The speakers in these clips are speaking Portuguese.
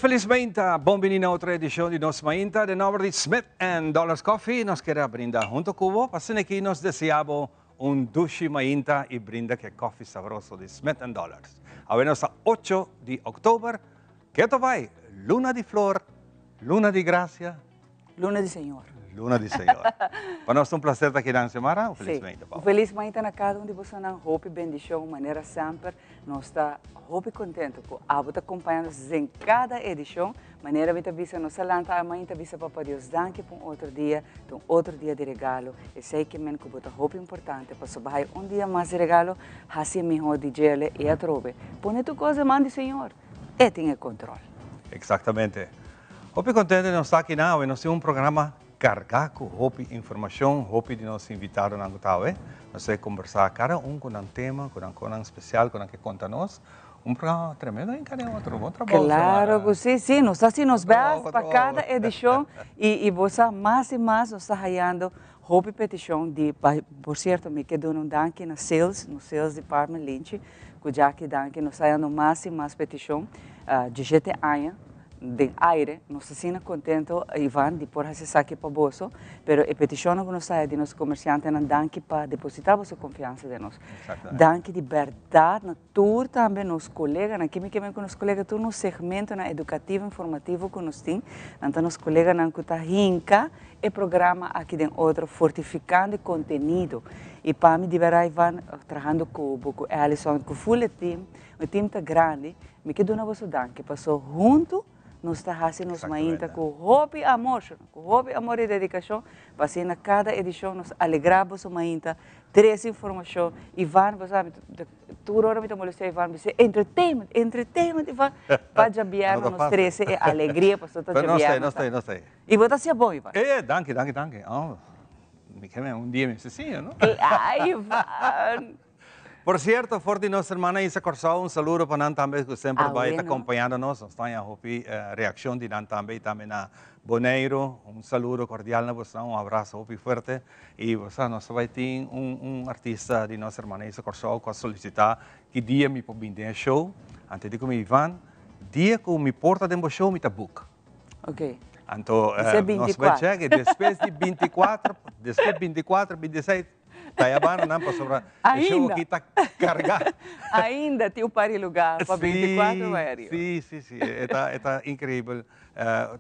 feliz mainta, bem-vindo a outra edição de nosso mainta, de nome de Smith Dollars Coffee. Nós queremos brindar junto com você, passando aqui nós desejamos dulce mainta e brinda que coffee saboroso de Smith Dollars. Agora nós 8 de outubro, que tu vai? Luna de flor, luna de graça. Luna de Senhor. Luna de Senhor. Para nós é um prazer estar aqui na semana. Um feliz mainta, Paulo. Feliz mainta na casa onde você não hope bendição, maneira sempre. Nós está hope contente com a você acompanhando em cada edição. Maneira que visa nos alanta a mainta visa para Deus danke por outro dia de regalo. E sei que men que você hope importante para subir dia mais de regalo, assim melhor de gele e a trove. Põe tu coisa mande Senhor. E tem controle. Exatamente. Hope contente nós está aqui na, nós temos programa carregar com informação, de nos invitados na Gutawe. Nós vamos conversar cada com um tema, com um especial, com um que conta nós. Um programa tremendo em cada outro. Bom trabalho. Claro que sim, nós assim nos vemos para cada edição e você mais e mais nos está ganhando hope petição de, por certo, me quedo um danke no sales department Lynch, que já que danke nos está ganhando mais e mais petição de gente aia. De aire, nós estamos contentos, Ivan, de por esse aqui para bolso, mas a petição que nós temos de nossos comerciantes é danke para depositar a confiança de nós. Danke de verdade, na tour também, nos colegas, na química com nos colegas, todo no segmento na educativo, informativo que nós temos, então nos colegas na que está rinca, e programa aqui dentro outro, fortificando conteúdo. E para mim, de verdade, Ivan, trabalhando com Alison, com o full team, o time está grande, me quedo na vossa danke, passou junto, nós estamos fazendo nos mainta com hobby amor e dedicação, para cada edição nós alegramos o mainta, três informações, Ivan, você sabe, toda hora me molesta Ivan, você entertainment, Ivan, para jabiar nos três, é alegria para todos jabiar. Não sei. E você se é bom, Ivan? Danke. Me quer dia me sim, não? Ai, Ivan. Por cierto, forte nossa irmã Isa Corsão, saludo para nós também, que sempre vai estar acompanhando-nos. Nós estamos a reação de nós também na Boneiro. Saludo cordial na você, abraço forte. E você, nós vai ter artista de nossa irmã Isa Corsão que solicitar que dia me pode vir show. Antes de que Ivan, dia que me porta de show, me book. Ok. Então, nós vamos chegar depois de 24, 26, Tayabana não para sobre o show que está carregado. Ainda tem um par de lugar para 24 aéreos. Sim. É incrível.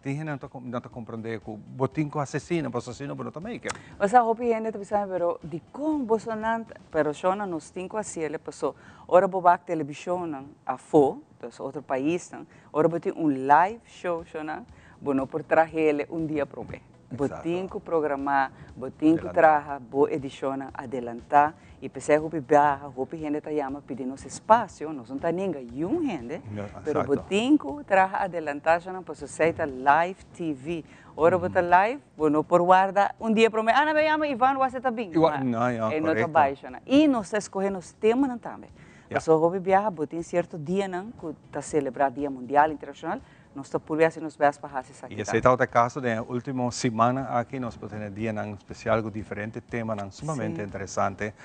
Tem gente que não está compreendendo que o botinho assassino, o assassino não também. Você hope ainda te sabe, pero de como você não, pero só nos 5 a 7 passou. Ora bobak televisão a fo, dos outro país, ora botin live show, não, bueno por trazer dia para mim. Botinho programar, botinho traja, boa edição, adelantar, e pensei que a gente está chamando pedindo espaço, não está ninguém, gente, mas botinho traja, adelantar, já não posso ser live TV. Ora, bota live, bueno, por guarda, dia para mim, não me chama Ivan, você está bem? Não, é nota baixa, e nós escolhemos temas também. Nós vamos viajar, botinho certo dia, que está celebrado Dia Mundial Internacional, nós estamos por ver se nos vemos para fazer isso aqui. E esse é o caso da última semana aqui, nós podemos ter dia especial com diferentes temas, sumamente interessante.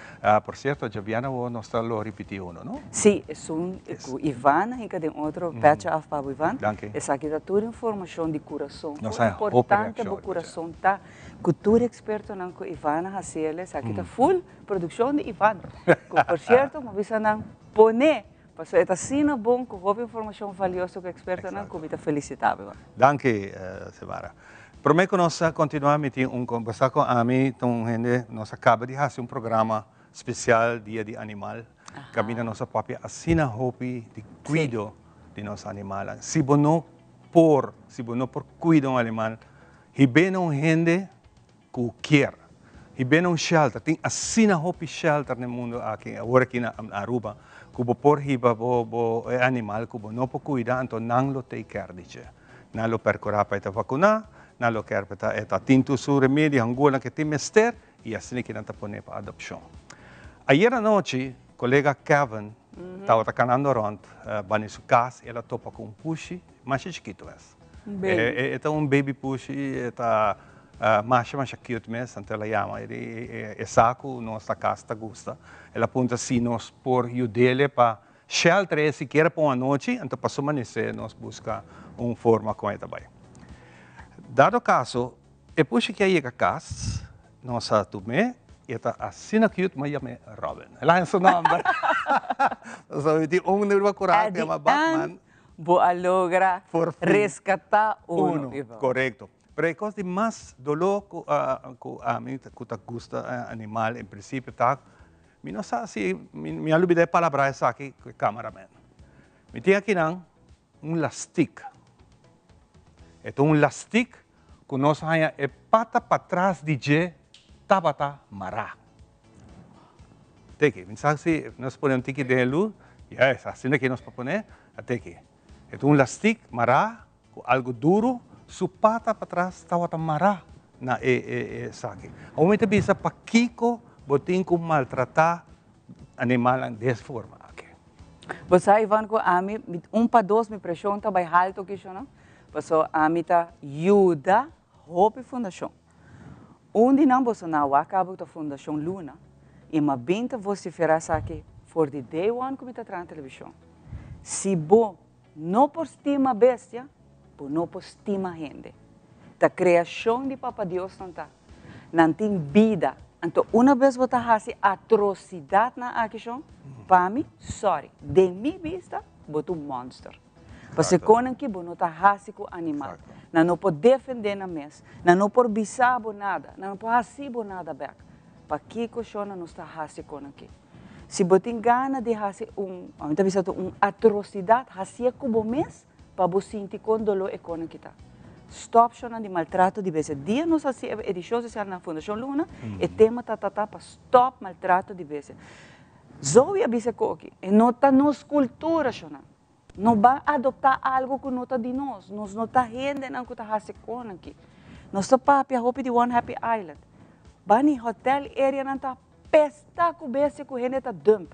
Por certo, Javiana, nós estamos repetindo, não? Sim, é Ivan, e cada outro patch of para o Ivan. Danke. Essa aqui é toda informação de coração. É importante para o coração, tá? Cultura experto não com Ivan, essa aqui é full produção de Ivan. Por certo, uma vez não pone. Passou está sendo bom com a informação valiosa que o experto não comita felicitável. Danke, Sevara. Prometo que nós continuamos a conversar com a mim, então nós acaba de fazer programa especial Dia de Animal. Camina nossa própria assina hobby de cuido de nosso animal. Se você não por cuidar do animal, e bem não gente que quer. E bem um shelter, tem assina hobby shelter no mundo aqui, agora aqui na Aruba. Kubo por hiba bo animal kubo no po cuida então não lo take care dice não lo percorrer para ita vacuna não lo quer para ita tinto su remédio angula que tem mester e assim que não tá poner para adopção. Ayer à noite colega Kevin estava canando around bani su casa ela topa com pushi mais chiquito é baby pushi é mais cute mesmo, então ela chama ele saco nossa casa gusta ela apunta assim nós por ajudá-la para shelter siquiera por uma noite, então para permanecer, nós busca uma forma com ele também. Dado caso, depois que aí a casa, nós tomamos, e está assim cute, mas chama Robin. Lá é seu nome. So, tem número curado que chama Batman. Boa logra rescatar uno. Correto. Pero é coisa de mais dolor que a mim que gosta animal, em princípio, tá? Eu não sei se me olvidei de palavra essa aqui, cameraman. Me tem aqui não lastic. É lastic que nós temos é pata para trás de je tabata mará. Tem que, sabe se nós podemos ter que de luz, assim que nós podemos até aqui. É lastic mará, algo duro. Su pata para trás estava mará na saque. O momento bisa para Kiko botin com maltratar animal dessa forma. Você Ivan ko ami para dois me pressão tá bem alto que isso não? Você ami tá ajuda Hope Fundação. Onde não você não acaba da Fundação Luna e uma binta você fará aqui for the day one como está na televisão. Se bo não por estima bestia não por estima gente. A criação de Papa Deus não está. Não tem vida. Então, uma vez você faz atrocidade na ação, para mim, sorry. De minha vista, você é um monstro. Você conan que você não está fazendo com o animal. Não pode defender na mesa. Não pode bisar nada. Não pode fazer nada back. Para que você não está fazendo com aqui? Se você tem ganas de fazer uma atrocidade, fazer com o mês, para você sentir com dolor e com kita. Stop chona de maltrato de vez. Dia nos assim edição social na Fundação Luna, e tema para stop maltrato de vez. Zoe abise coque, e nota nos cultura chona. Não vai adotar algo que nota de nós não está rende não que está fazendo aqui. Nós está papia hope de One Happy Island. Bani hotel area não está pesta com bese com rende tá dump.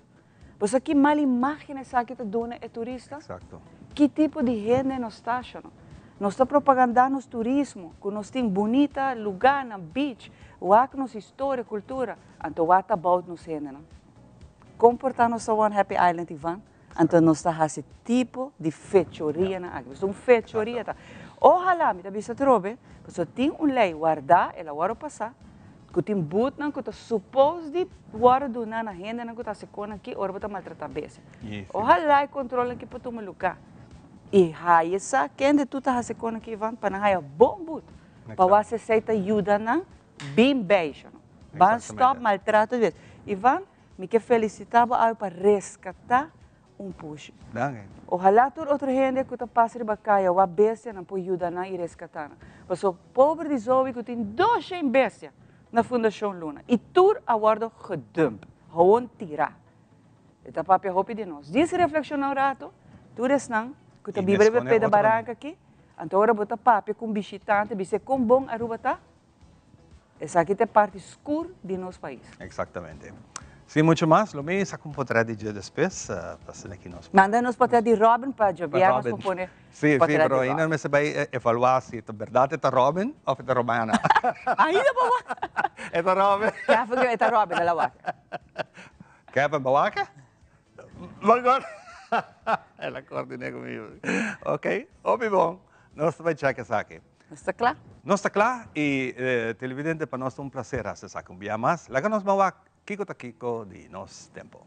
Você que mal imagina essa que tá dona é turista? Exato. Que tipo de gente nós está achando? Nós está propagandando o turismo, que nós temos bonita lugar na beach, o nossa história, cultura, então what about nos gente, não? Comportar-nos a One Happy Island, Ivan, então nós está esse tipo de fechoria na água. Isso é uma fechoria, tá? Ojalá, me tá vista trobe, você tem uma lei guardar, ela vai passar, que tem boot não que está suposto de guardar na gente não que está se com aqui, ou está maltratar bese. Ojalá controla que para tomar lugar. E aí essa quem de tu tá fazendo aqui Ivan para na bom boot para você aceita ajuda na bem beijo não stop maltrato de Ivan me que felicitava para resgatar push ojalá todo outro gente que tá passando bacaia ou a bestia não pode ajudar na e resgatar mas o pobre de Zoe que tem 200 bestia na Fundação Luna e tudo aguardo gedump gewoon tirar eta papi hope de nós diz reflexionar um rato tudo não que está bem breve da barranca aqui, então agora bota papi com visitante, bise com bom aruba tá. Essa aqui é parte escura de nosso país. Exatamente. Sim, muito mais. Lo mesmo com poder de dia depois, passando aqui nós. Manda-nos poder de Robin para jogar, nos propõe. Sim, pero ainda não se vai avaliar se é verdade é Robin ou é Romana. Ainda boa. É Robin. Quer fazer é Robin da Lawaka. Quer para Bawaka? Agora. Ela coordena comigo. Ok, bom. Nós vamos checar essa aqui. Está claro? Nós está claro e televidente para nós é um prazer fazer essa aqui. Mas, lá que nós vamos Kiko ta Kiko de nosso tempo.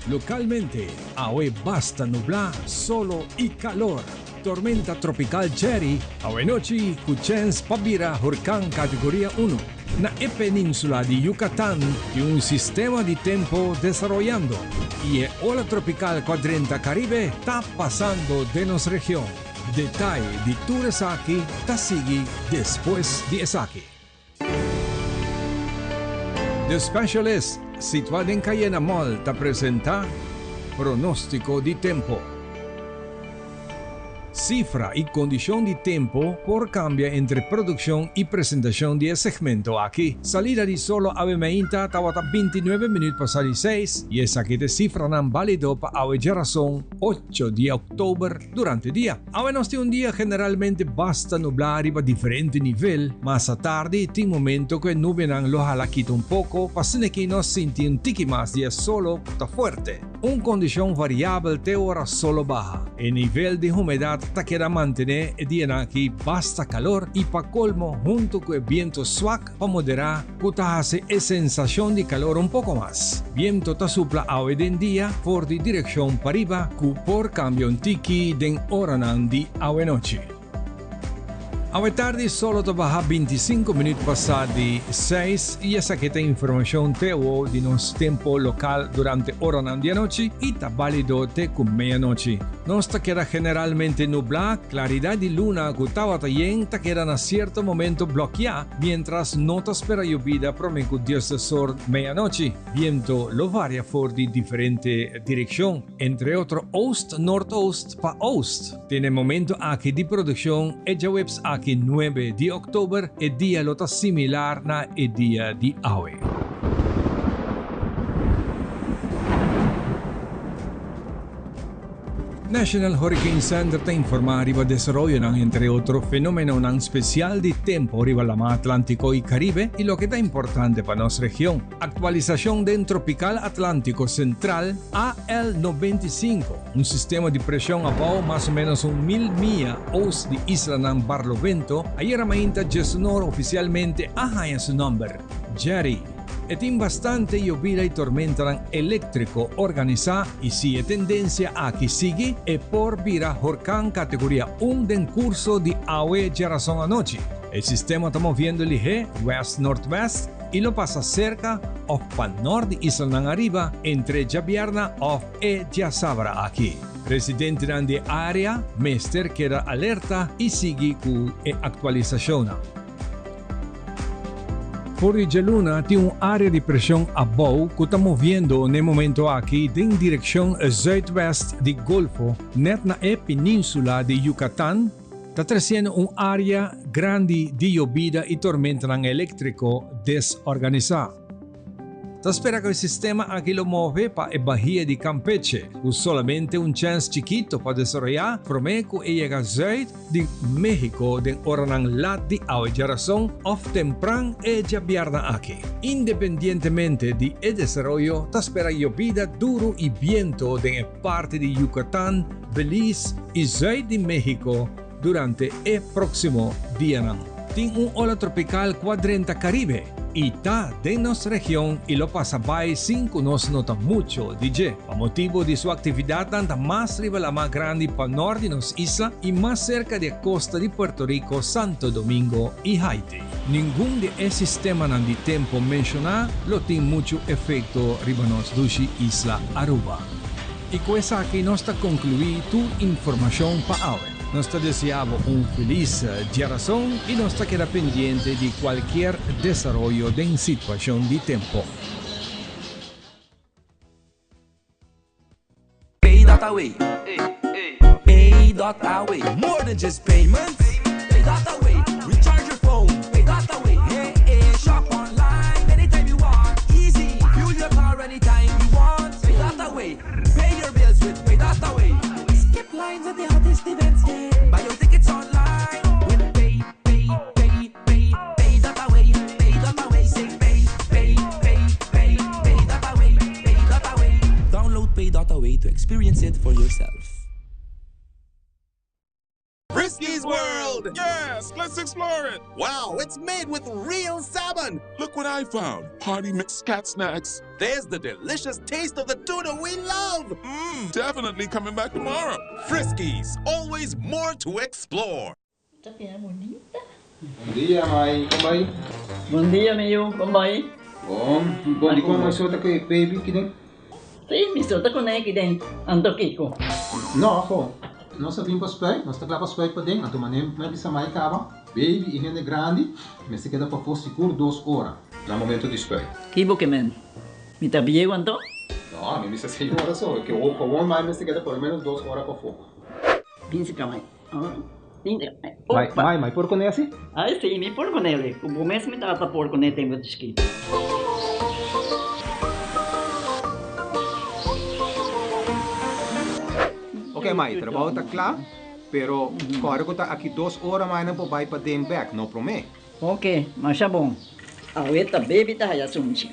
Localmente, hoy basta nublar, solo y calor. Tormenta tropical Cherry, hoy noche, Kuchens Pabira, huracán categoría 1. Na península de Yucatán, y un sistema de tiempo desarrollando. Y el ola tropical cuadrante Caribe está pasando de nuestra región. Detalle de Turesaki, Tasigi, después de Esaki. The Specialist, situado en Cayena Mall, te presenta Pronóstico de Tiempo. cifra y condición de tiempo por cambia entre producción y presentación de segmento aquí. Salida de solo ave meinta tawata 29 minutos pasar 6 y esa que te cifra nan válido para ave razón 8 de octubre durante el día. Ave nos un día generalmente basta nublar y a diferente nivel, más a tarde tiene momento que nube nan lo jala quita un poco, pasando que nos siente un tiki más día solo está fuerte. Un condición variable te hora solo baja. El nivel de humedad te queda mantener el día aquí basta calor y pa colmo junto con el viento suave para moderar que hace la sensación de calor un poco más. Viento te supla a hoy en día por de dirección para arriba que por cambio un tiki den hora de hoy noche. A tarde solo te baja 25 minutos pasar de 6 y esa que te información te o de nuestro tiempo local durante hora de noche y está válido te con medianoche. Nos te queda generalmente nublada, claridad de luna que te queda en cierto momento bloqueada mientras no te espera lluvia promedio Dios de sol medianoche. Viento lo varia por de diferente dirección, entre otros oest, nordost pa oest. Tiene momento aquí de producción ella webs aquí 9 de octubre, el día lo está similar na el día de hoy. National Hurricane Center te informa arriba desarrollo entre otros fenómenos especial de tiempo arriba la mar Atlántico y Caribe y lo que está importante para nuestra región. Actualización del tropical Atlántico Central AL95, un sistema de presión abajo más o menos 1000 millas oeste de Isla Nan Barlovento. Ayer mainta gestionó oficialmente a su nombre, Jerry. Tiene bastante lluvia y tormenta eléctrico organizada y si es tendencia a que sigue es por vira huracán categoría 1 en curso de agua de razón anoche. El sistema está moviendo ligero west-northwest y lo pasa cerca of pan norte y isla arriba entre Javierna of e Sabra aquí. Residente de área, Mester queda alerta y sigue con actualización. Por la luna tiene un área de presión abajo que está moviendo en el momento aquí en dirección zuidwest del Golfo, net na península de Yucatán. Está creciendo un área grande de lluvia y tormenta eléctrico desorganizada. Se espera que el sistema aquí lo mueve para la bahía de Campeche, con solamente un chance chiquito para desarrollar, promedio y llega zuid de México de oranan la de razón of temprano y vierna aquí. Independientemente de el desarrollo, se espera lluvia duro y viento de parte de Yucatán, Belice y zuid de México durante el próximo día. Tiene un ola tropical cuadrante Caribe y está de nuestra región y lo pasa by sin que nos nota mucho DJ. A motivo de su actividad anda más arriba la más grande para el norte de nuestra isla y más cerca de la costa de Puerto Rico, Santo Domingo y Haití. Ningún de esos sistemas de tiempo mencionado lo tiene mucho efecto arriba nuestra isla Aruba. Y con eso aquí nos está concluida tu información para hoy. Nos deseamos un feliz día razón y nos queda pendiente de cualquier desarrollo de situación de tiempo. Pay.away. Pay.away. More than just payments. Pay.away. Recharge your phone. Pay.away. Hey, hey, shop online anytime you want. Easy. Fuel your car anytime you want. Pay.away. Pay your bills with Pay.away. Skip lines at the hottest events. Buy your tickets online with Pay.away. Pay.away. Say Pay.away. Pay.away. Download Pay.away to experience it for yourself. Frisky's World! Yes, let's explore it! Wow, it's made with real salmon! Look what I found! Party mixed cat snacks. There's the delicious taste of the tuna we love! Definitely coming back tomorrow. Frisky's, always more to explore. Bonita. Bom dia, Mai. Como vai? Bom dia, meu. Como vai? Bom. Bom, di ko may suota kay baby kini? Sim, me solta com ele dentro. Ando Kiko. No, ako. Nós vim para spray, nós tá lá para spray para dentro. Então, manem, me bisa mai kaba. Baby e gente grande, me se queda para pôr seguro 2 horas. No momento de spray. Kibo que men. Me tá bem quanto? No, me bisa 6 horas só. Que o mais me se queda por menos 2 horas para fogo. Pinse kamay. Mai porco nesse? Ai, sim, mi porco nele. O começo me trata porco nele tem muito escrito. Ok, Mai, trabalho está claro, pero corre que está aqui 2 horas mais não vai para den back, não promete. Ok, mas tá bom. A ueta baby tá aí assunto.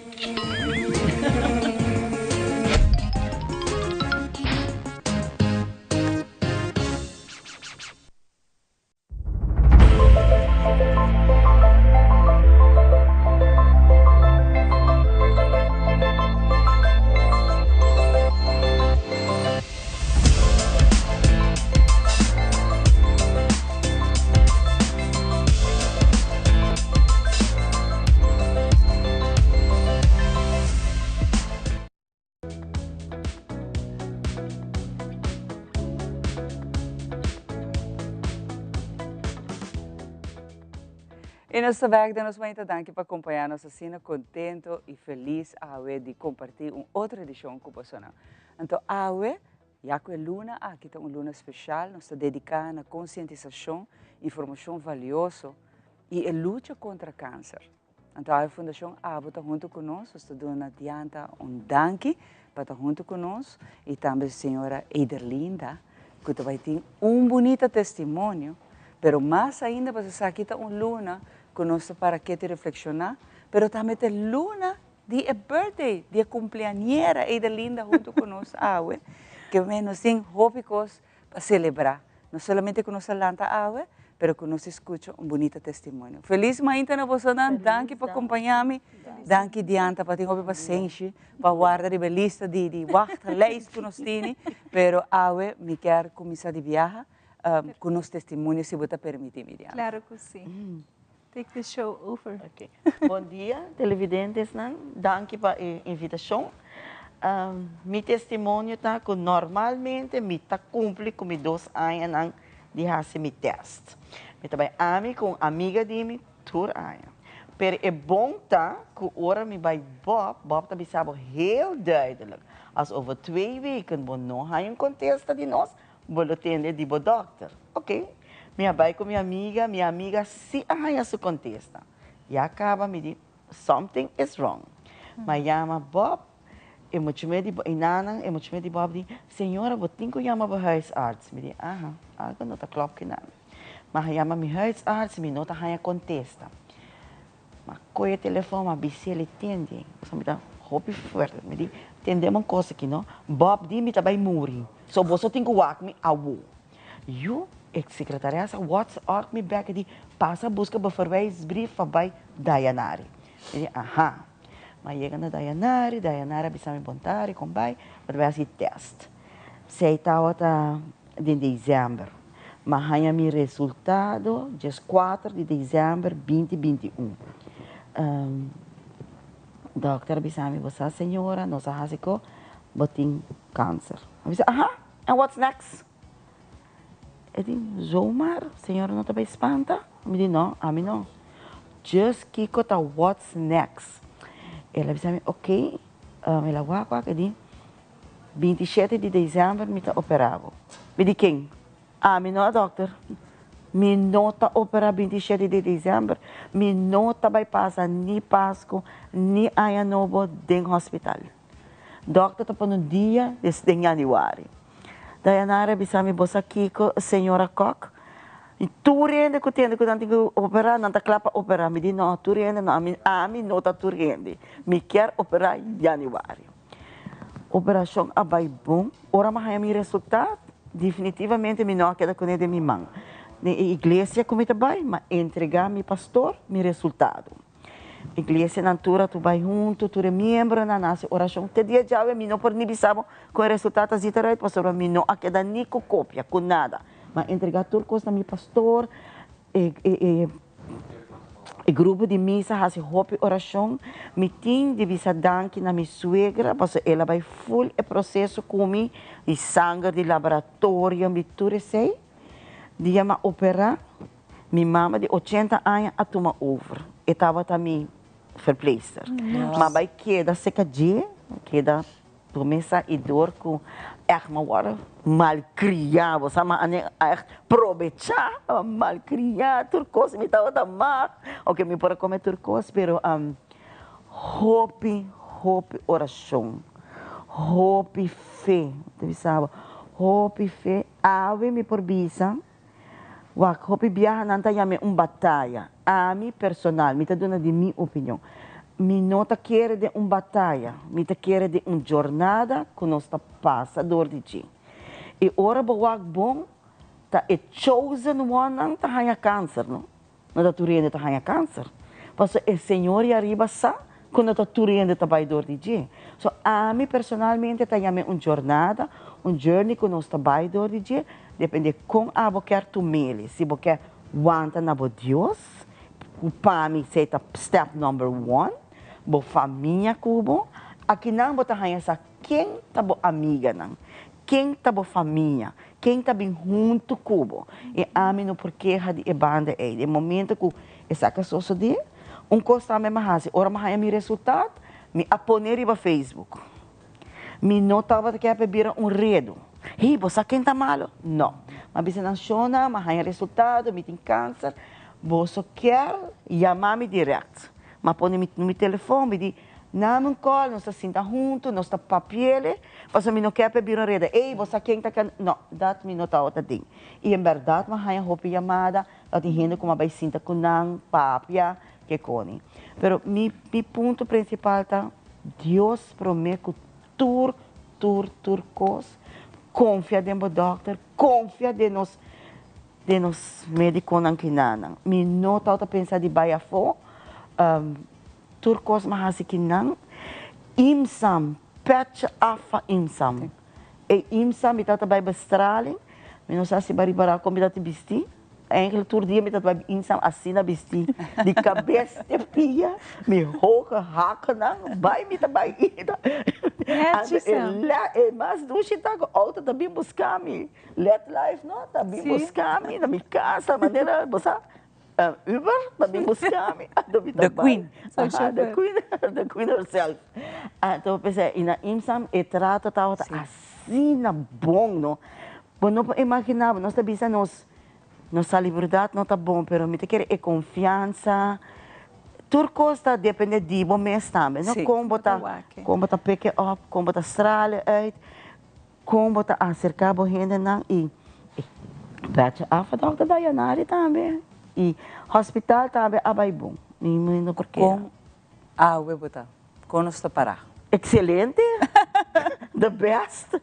E nessa vez, nós vamos dar aqui para acompanhar nossa cena contento e feliz de compartilhar outra edição com você. Então, já que é luna, aqui tem uma luna especial, nós estamos dedicados à conscientização, informação valiosa e a luta contra o câncer. Então, a Fundação AWE está junto conosco, está dando adianta danke para estar junto conosco e também a senhora Eiderlinda, que vai ter bonito testemunho, mas mais ainda, você sabe que está uma luna conosco para que te reflexionar, mas também tem luna de birthday, de cumpleañera Eiderlinda junto conosco, AWE, que menos tem hópicos para celebrar, não somente com nossa lanta AWE, mas que nos escuta bonito testemunho. Feliz manhã na você, danke por acompanhar-me, danke diante para ter paciência, para guardar a lista de leis que nós temos, mas AWE me quer começar de viagem com os testemunhos, se você permite, Miriam. Claro que sim. Take the show over. Okay. Bom dia, televidentes. Danke pela invitação. Meu testemunho está que normalmente me cumpre com 2 anos de fazer meu teste. Eu também amo com amiga de mim, por anos. Mas é bom que agora me vai Bob também sabe heel duidelijk. Als over 2 weken we nog een contest de nós, vou atender de dokter. Ok? Minha vai com minha amiga se arranha sua contesta. E acaba me diz, something is wrong. Mas chama Bob, eu me chamo de Bob, diz, senhora, vou ter que chamar para huisarts. Me diz, algo não está klopt não. Mas chama meu huisarts, me não está arranha contesta. Mas coi o telefone, mas bici ele atende. Só me dá roupa forte. Me diz, entendemos uma coisa aqui, não? Bob diz, me está bem morrer. Só você tem que walk me away. Eu, secretária, WhatsApp me back die passa busca para verwijsbrief bij Dayanari. Maar je gaat naar Dayanari bisa me bontari com bij, maar wij zien test. Zij estava in dezembro, mas ganha mi resultado dia 4 de dezembro 2021. Dokter bisa me você senhora, nossa hasiko, botin câncer. Eu disse, and what's next? Eu disse, zomaar, senhora não está bem espanta? Eu disse, não, a mim não. Just kiko ta what's next? Ela disse, ok, ela wak, eu disse, 27 de dezembro me está operado. Eu disse, quem? A mim não, doutor. Me não está operado 27 de dezembro. Me não está bem passar nem Páscoa, nem Ano Novo dentro do hospital. Doctor está no dia de janeiro. Dayanara bisami bosa kiko senhora Koch. E tu rende que tem que tanto operar, não tá clapa operar. Me diz não, tu rende não, a mim não tá tu rende. Me quer operar em janeiro. Operação abai bom. Ora mas meu resultado definitivamente me não queda com ele de minha mão. Na igreja como está bem, mas entregar meu pastor meu resultado. Igreja natura tu vai junto, tu é membro na nossa oração. Te dia já eu não por nem bisamo com o resultado assim terá pastor me não queda nem com cópia, com nada. Mas entregar tudo coisa meu pastor e grupo de missa faz hope oração, me tem de visa danke na minha suegra, porque ela vai full o processo comigo de sangue de laboratório, me tudo sei. Dia ma operar, minha mama de 80 anos a tomar over. E estava também verpleegster. Mas vai queda seca dia, queda começa a dor com echt maar worden malcriado, sama ane echt aprovechar, malcriado, turcos, me tava da mar, ok, me para comer turcos, pero hope oração, hope fé, tu sabe, hope fé, ave me por bisa, wak hope viaja nanta yame batalha, a mim personal, me tá dando de minha opinião. Me não tá querendo de batalha, me tá querendo de jornada que nós tá passador de dia. E ora boak bom, tá é chosen one não tá ganha câncer, não? Não tá turendo tá ganha câncer. Porque o Senhor e arriba sa, quando tá turendo tá vai dor de dia. So a mim personalmente tá yame jornada, journey que nós tá vai dor de dia, depende com a boquer tu mele, se boquer wanta na bo Deus, o para mim sei tá step number 1. Bo família cubo, aqui não bota essa quem tá bo amiga não, quem tá bo família, quem tá bem junto cubo. E a mim no porquê de banda é, de momento que essa coisa sucede, coisa me mahasi, ora mahaya mi resultado, me aponer iba Facebook. Me notava que ia beber redo. Hey, você quem tá malo? Não. Mas bisa não chona, mahaya resultado, me tem câncer, você quer chamar-me direto. Mas põe no telefone, me diz, não call, nós estamos juntos, nós estamos papel, mas eu não quero beber rede. Ei, você quem está aqui? Não, dat me não está outra ding. E em verdade, mas há uma chamada, dat tem gente como vai sinta com não, papia, que cone. Pero mi ponto principal tá, Deus promete que turcos, confia no doctor, confia de nos médicos que não. Me não está outra pensar de baia fo. Turcos mahasikinan, imsam, patch afa imsam. E imsam ita tabay bastraling, minusa si baribara ko mita bisti. Eigenlijk tur dia mita tabay imsam asina bisti. Di cabeça de pia, me hoga haka nang, bay mita bay ida. E mas dushi tago auto tabi buscami. Let life no, tabi buscami na mi casa, maneira, bosa. Uber, tabi buscami. The Queen. The Queen herself. Então, pensei, na imsam, e trato tao assim na bom, no? Bom, não imaginava, nós sabia nossa liberdade não tá bom, pero me te quer é confiança. Turcos tá depende de bom mês também, não? Como botar pick up, como botar estrala uit, como botar acercar a gente não e batch af, dokter Dayanari também. E hospital também abai bom. Não porque. Com we botar. Com nós para. Excelente. The best.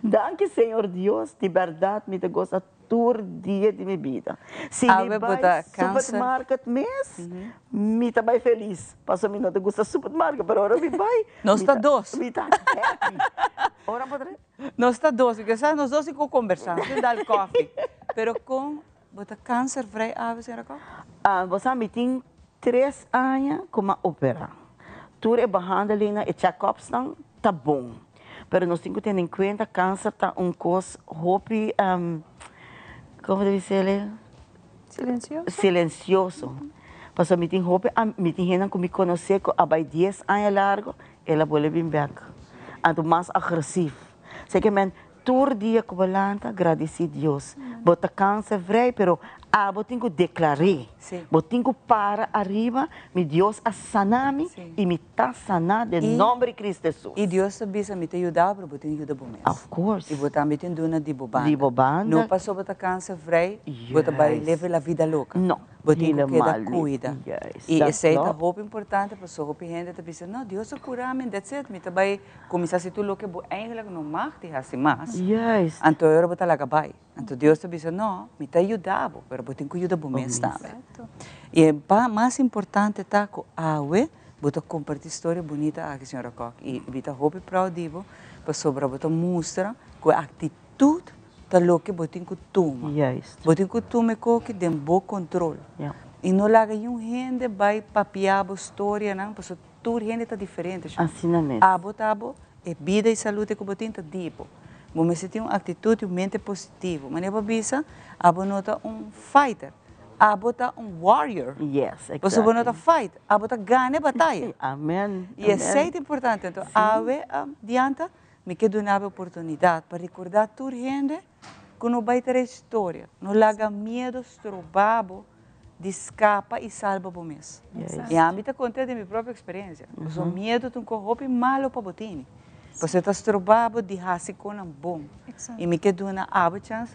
Danke, Senhor Deus, de verdade, me gosta todo dia de minha vida. Se me vai supermarket mês, me tá bem feliz. Passa me não te gosta supermarket, mas agora me vai. Nós está dois. Me tá happy. Ora, padre? Nós está dois, porque sabe, nós dois ficamos conversando, sem dar coffee. Pero com bota câncer vrij ave, senhora co? Você me tem 3 anos como operar. Tudo é behandeling e check-ups não tá bom. Pero nós temos que ter em conta câncer tá coisa hope como deve ser silencioso. Porque me tem hope, me tem gente que me conhece que há 10 anos largo, ela pode vir back. Então mais agressivo. Sei que todo dia que eu lanta, agradecer a Deus. Bota câncer vrij, pero eu tenho que declarar. Eu tenho que para arriba, meu Deus a sanar-me e me está sanar de nome de Cristo Jesus. E Deus sabia me te ajudar, para eu tenho ajuda bom mesmo. Of course. E botar me tem dona de bobanda. De bobanda. Não passou botar câncer vrij, botar vai levar a vida louca. Não. Botar que dar cuida. E esse é o hope importante, para o hope gente pensa, não, Deus o cura-me, that's it. Me também começar a se tu louca, eigenlijk não marca assim mais. Yes. Então eu botar lá vai. Então Deus te pensa, não, me te ajudava, pero eu tenho que ajudar bom mesmo também. E mais importante tá que a botar compartilhar história bonita aqui, senhora Koch. E botar hope proud para sobre botar mostra que a atitude tá louca que tenho que tomar. Yes. Tenho que tomar que tem bom controle. E não larga gente vai papiar a história, não, porque toda gente tá diferente. Assim mesmo. É vida e saúde que eu tenho tá tipo. Você tem uma atitude, uma mente positiva. Mas não bisa, abo nota fighter, abo tá warrior. Yes, exactly. Você nota fight, abo tá ganha batalha. Amen. E isso é importante. Então, ave diante me que donava oportunidade para recordar toda gente que não vai ter história, não larga medo, estrobabo, de escapa e salva por mês. E a mim está contando de minha própria experiência. Eu sou medo de um corpo malo para botini. Você está estrobabo de raça com um bom. E me que dona abo chance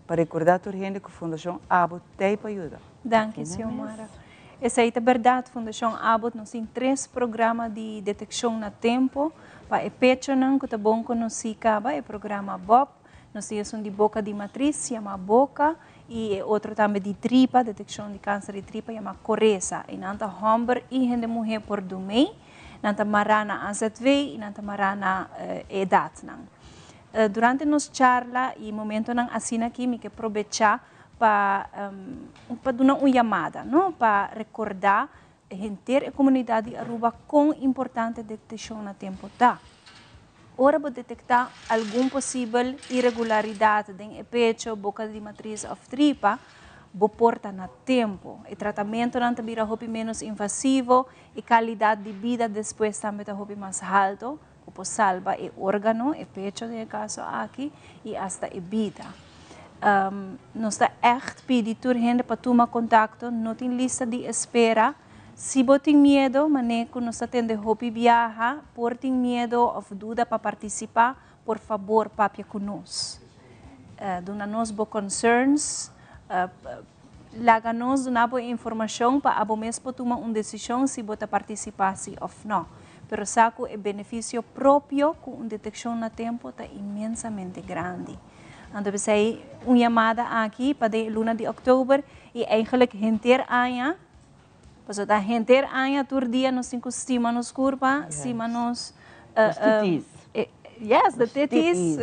para recordar toda gente que a Fundação Abo tem para ajudar. Danke, senhora. Essa aí é verdade, Fundação Abbott, nós temos 3 programas de detecção na tempo, para o pecho não, que é bom conhecer, é o programa BOP, nós temos um de boca de matriz, se chama Boca, e outro também de tripa, detecção de câncer de tripa, se chama Coreza, e nanta homem e gente mulher por dormir, nanta marana AZV, e nanta marana idade. Durante nossa charla e momento não assina aqui, me que aproveitar para dar uma chamada, não? Para recordar a comunidade de Aruba quão importante a detecção na tempo está. Ora, para detectar alguma possível irregularidade em pecho, boca de matriz ou tripa, vou portar na tempo. O tratamento não também é menos invasivo e qualidade de vida depois também é mais alto, para salvar o órgano, o pecho, no caso aqui, e até a vida. Nós está echt pedindo gente para tomar contato, não tem lista de espera. Se você tem medo, maneco nós está tendo roupa viajar, por tem medo ou dúvida para participar, por favor, papia conosco. Dona nós bo concerns, laga nós dona bo informação para abo mesmo tomar uma decisão se você participar se ou não. Pero saco o benefício próprio com uma detecção na tempo está imensamente grande. Então, você uma chamada aqui para a luna de outubro e eigenlijk hinter aia. Pois a hinter aia todo dia nós temos cima nos curva, cima nos yes, the titis.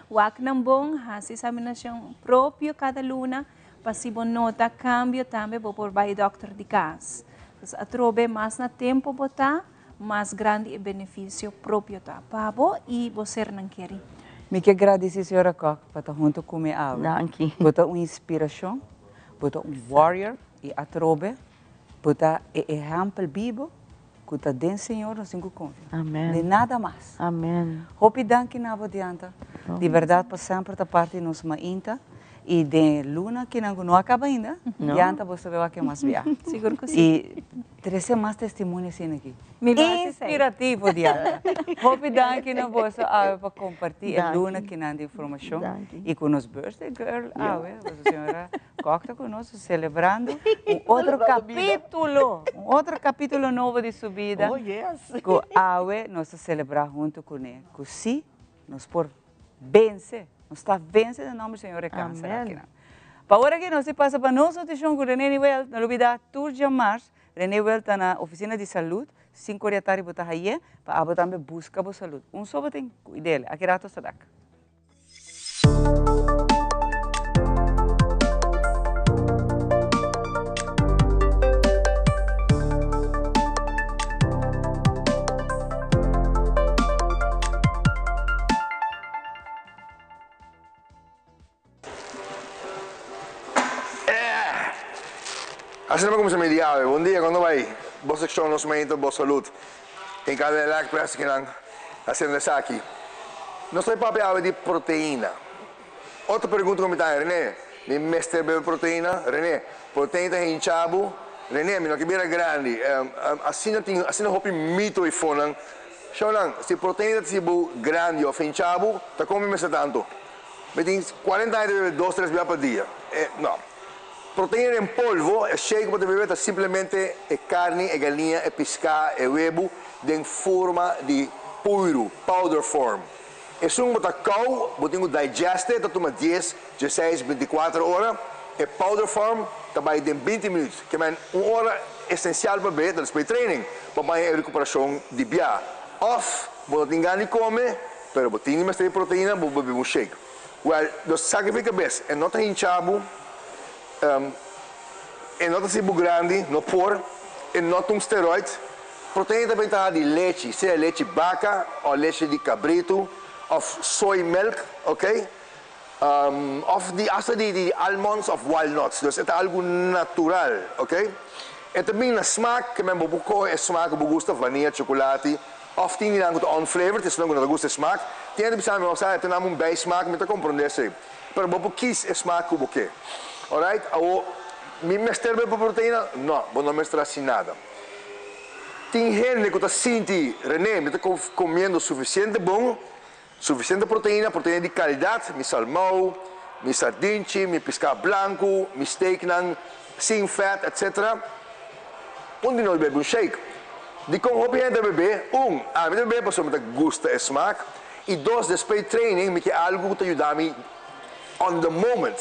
Wak nang bom, hasi sa minasyon próprio cada luna, para se bon nota cambio também por vai doctor de casa. Então, a trobe mais na tempo botar, mais grande o benefício próprio tá. Pabo e você não quer. Me que agradecer, senhora Koch, para estar junto com minha aula. Danke. Botar uma inspiração, botar warrior e atrobe, botar exemplo vivo, que está dentro do Senhor, nós temos confiança. Amém. De nada mais. Amém. Hope danke na adianta. De verdade, para sempre, da parte nos mainta. E de luna que não acaba ainda, adianta você ver o que mais via. Seguro que sim. E trazer mais testemunhos aqui. Inspirativo, adianta. Hope danke na você para compartilhar a luna que não de informação. E com os birthday girl, a senhora Koch conosco celebrando outro capítulo novo de sua vida. Oh, yes. Que nós celebrar junto com ele. Que sim, nós por vencer. Nós está vencendo em nome do Senhor e câncer aqui. Para agora que nós se passa para nós, nós temos René Nivel, não olvidar, tour de março, René Nivel está na oficina de saúde, 5 da tarde, botar aí, para abo também buscar a saúde. Só tem ideia, aqui rato está daqui. Assim como se me diave, bom dia, quando vai? Boa secção, nos meitos, boa saúde. Em cada lag, parece que não, fazendo isso aqui. Nós temos papel de proteína. Outra pergunta que me está, René, me mestre bebe proteína? René, proteína em chabo? René, me não que vira grande. Assim não roupa mito e fonan. Shonan, se proteína é grande ou em chabo, tá como me tanto? Me tem 40 anos de beber 2, 3 vezes por dia. Não. Proteína em polvo, é shake para beber simplesmente é carne, é galinha, é pescado, é huevo, em forma de puro, powder form. É só botar cal, botar digeste, tá toma 10, 16, 24 horas, é powder form, também tem 20 minutos, que é 1 hora essencial para beber, depois training, para a recuperação de bia. Off, botar engano come, pero botar mais de proteína, vou beber um shake. Well, dos sacrifica bem, é nota hinchado, é nota cibo grande, não por, é nota steroide. Proteína também está de leite, seja leite vaca ou leite de cabrito, ou soy milk, ok? Ou de almonds of walnuts, então é algo natural, ok? E também na smaak, que eu vou smaak, eu gosto vanilha, chocolate, Of ting nilang ito unflavored, is lang kung gusto smaak. Tinha de bisami mo sa ito namong bijsmaak met de comprendesse. Pero bopo kies smaak ko boke. Alright? Awo mi mestre por proteína? No, bo não mestra assim nada. Tem gente que está sentindo, René, me está comendo suficiente bom, suficiente proteína de qualidade, mi salmão, mi sardinche, mi pescado branco, mi steak sem fat, etc. Onde não bebe shake. De com hobby gente bebe, a me bebe porque me gusta o smaak, e dois, depois training, me que algo que ajuda me on the moment.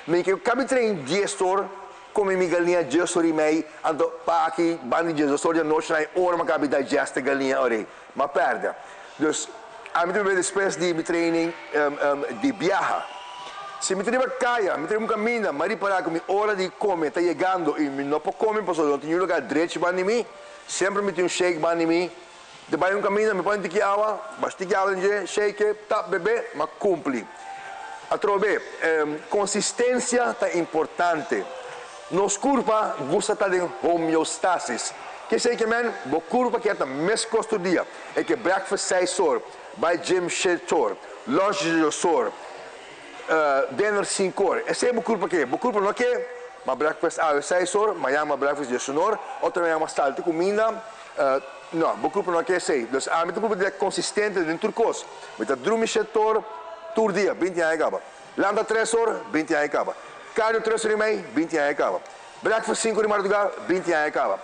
Me que cabe training 10 horas, come mi galinha 10 horas e meia, ando pa aqui, bandi 10 horas de noite, na hora me cabe digeste galinha ore, ma perda. Dus, a me bebe depois de mi training de viaja. Se me triba caia, me triba caminha, mas para que mi hora de comer está chegando e me não pode comer, porque não tenho lugar direito para mim, sempre me tem shake para mim. Depois caminho, me põe de água, bastante água, shake, tá bebê, mas cumpre. A trobe, consistência está importante. Nos curva gosta de homeostasis. Que sei que man, bo curva que é mes costo dia, é que breakfast 6 horas, by gym 7 horas, lunch 2 horas. Dinner 5 horas. Esse é o curva que? O curva não é que, mas breakfast 6 horas, amanhã breakfast 10 horas, outra manhã salto comida. Não, o curva não é que sei. Então, a minha curva é consistente dentro do curso. Então, dormir 7 horas, todo dia, 20 anos acaba. Landa 3 horas, 20 anos acaba. Cardio 3 horas e meia, 20 anos acaba. Breakfast 5 horas de madrugada, 20 anos acaba.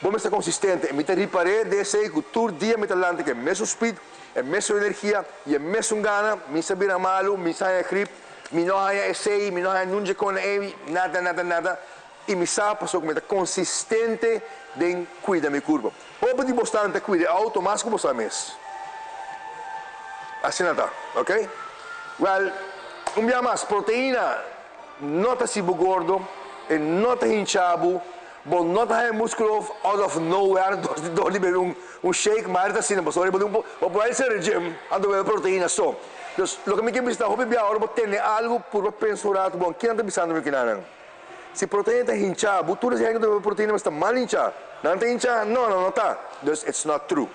Vamos ser consistente. Me reparei desse que todo dia me landa que é mesmo speed, é mesmo energia e é mesmo gana, me sabia malo, me sai grip, me não há essay, me não há nunca com ele, nada. E me sabe passou como consistente de cuidar minha curva. Ou de bastante cuidar automático você mesmo. Assim nada, ok? Well, dia mais proteína não está se gordo, e não está hinchado. Bom, não tem músculo out of nowhere, dor de beber shake, mas está assim, mas olha, pode ser regime, ando beber proteína só. Então, o que me quer visitar, hobby agora, vou ter algo por pensar, bom, quem está pensando no que não? Se proteína está hinchada, tudo se que beber proteína está mal hinchada, não está hinchada, não está. Então, it's not true.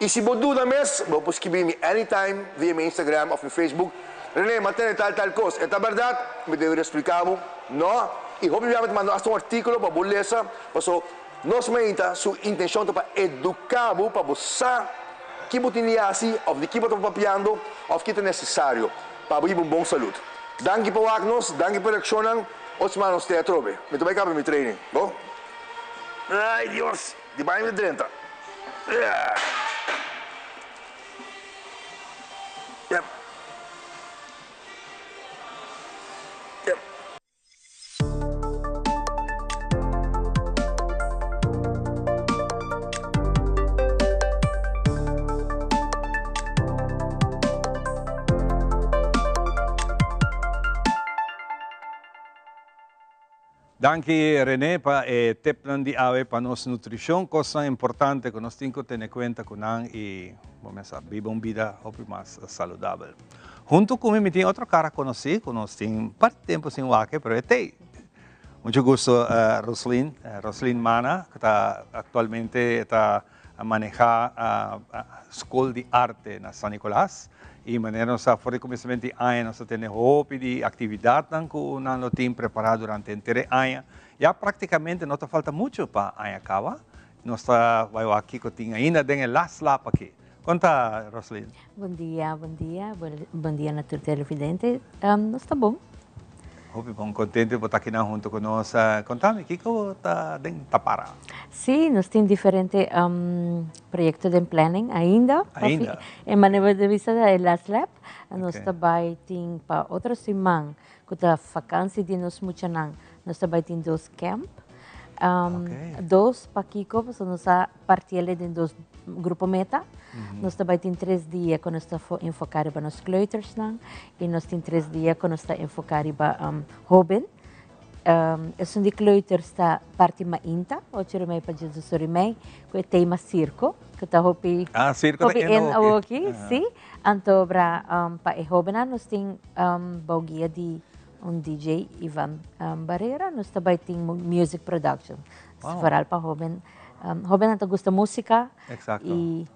E se você dúvida mesmo, você pode escrever-me anytime via meu Instagram ou meu Facebook. René, mas tem tal coisa. É verdade? Me deveria explicar, não? E obviamente mandou um artigo para beleza, porque nós meita sua intenção para educar para você que você tem assim, ou de que você está papiando, ou que é necessário para viver bom saúde. Danke por agnos, danke por reaccionar, os manos te atrobe. Me tomei cabo meu training, go? Ai, Deus, de baixo de 30. Yep. Danke René pa tip ng di awe pa nos nutrition, cosa importante que nos tengo tener cuenta con y vamos a vivir una vida más saludable. Junto con mi tengo otro cara conocí, un par de tiempo sin wake, pero este mucho gusto Roslyn Mana, que está actualmente está maneja escola de arte en San Nicolás. E maneira nossa fora de começamento de ano, nós temos roupa de atividade que nós temos preparado durante o inteiro ano. Já praticamente não falta muito para o ano acabar. Nós vai aqui que tem ainda tem o last lap aqui. Conta, Roslyn. Bom dia na televidente. Nós está bom. Hope bom, contente de estar aqui junto conosco. Contame, o que está dentro da para? Sim, nós temos diferentes projetos de planning ainda. Ainda? Em maneira de vista da Last Lab, nós também temos para outra semana, que está vacância de nós muito não. Nós também temos 2 camp, 2 para Kiko, nós partilhamos de 2 grupos meta. Nós também temos 3 dias que nós estamos enfocados para os kleuters, e nós temos 3 dias que nós estamos enfocados para jovens. Esse de kleuters está parte mais inta, ou tiro meio para Jesus Sorimei, que é tema circo, que está hopi. Circo hopi en aqui, sim. Então para jovens nós temos guia de DJ Ivan Barreira, nós também temos music production. Wow. Para jovens, jovens que gostam de música. Exato. E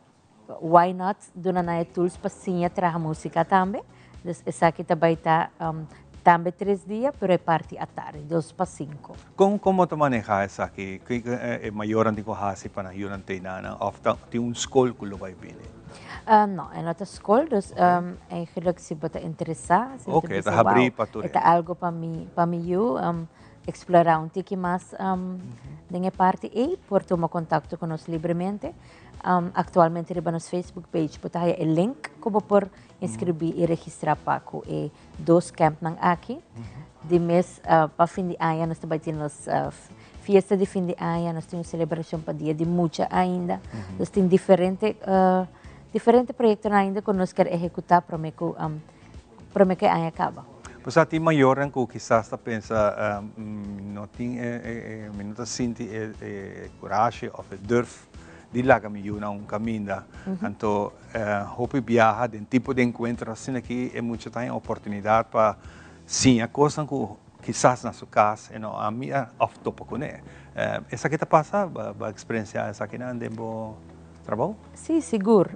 why not doon na tools pa siya traha música também. Dus essa aqui também está também 3 dias, pero é parte à tarde, 2 para 5. Como tu maneja essa aqui? Maior ang hasi pa na yun ang tinanang of ti un school ko vai bine. Não, é outra escola, dus eigenlijk se você interessar, se okay, tá abrir para tu. É algo para mim, explorar um pouco mais da parte e por tomar contato conosco livremente. Atualmente riba nos Facebook page, put aí o link como por inscrever e registrar para o 2 camp nang aqui. De mês para fim de ano nós também temos fiesta de fim de ano, nós temos celebração para dia de muita ainda. Nós temos diferente projetos ainda que nós queremos executar para que ano acaba. Pues a ti maior ang ko quizás ta pensa no ting minuta sinti coragem of durf di lá caminho na caminho então hope viaja de tipo de encontro assim aqui é muito tem oportunidade para sim a coisa que quizás na sua casa a minha off top com essa que tá passa a experiência essa que não ande bo trabalho? Sim, seguro.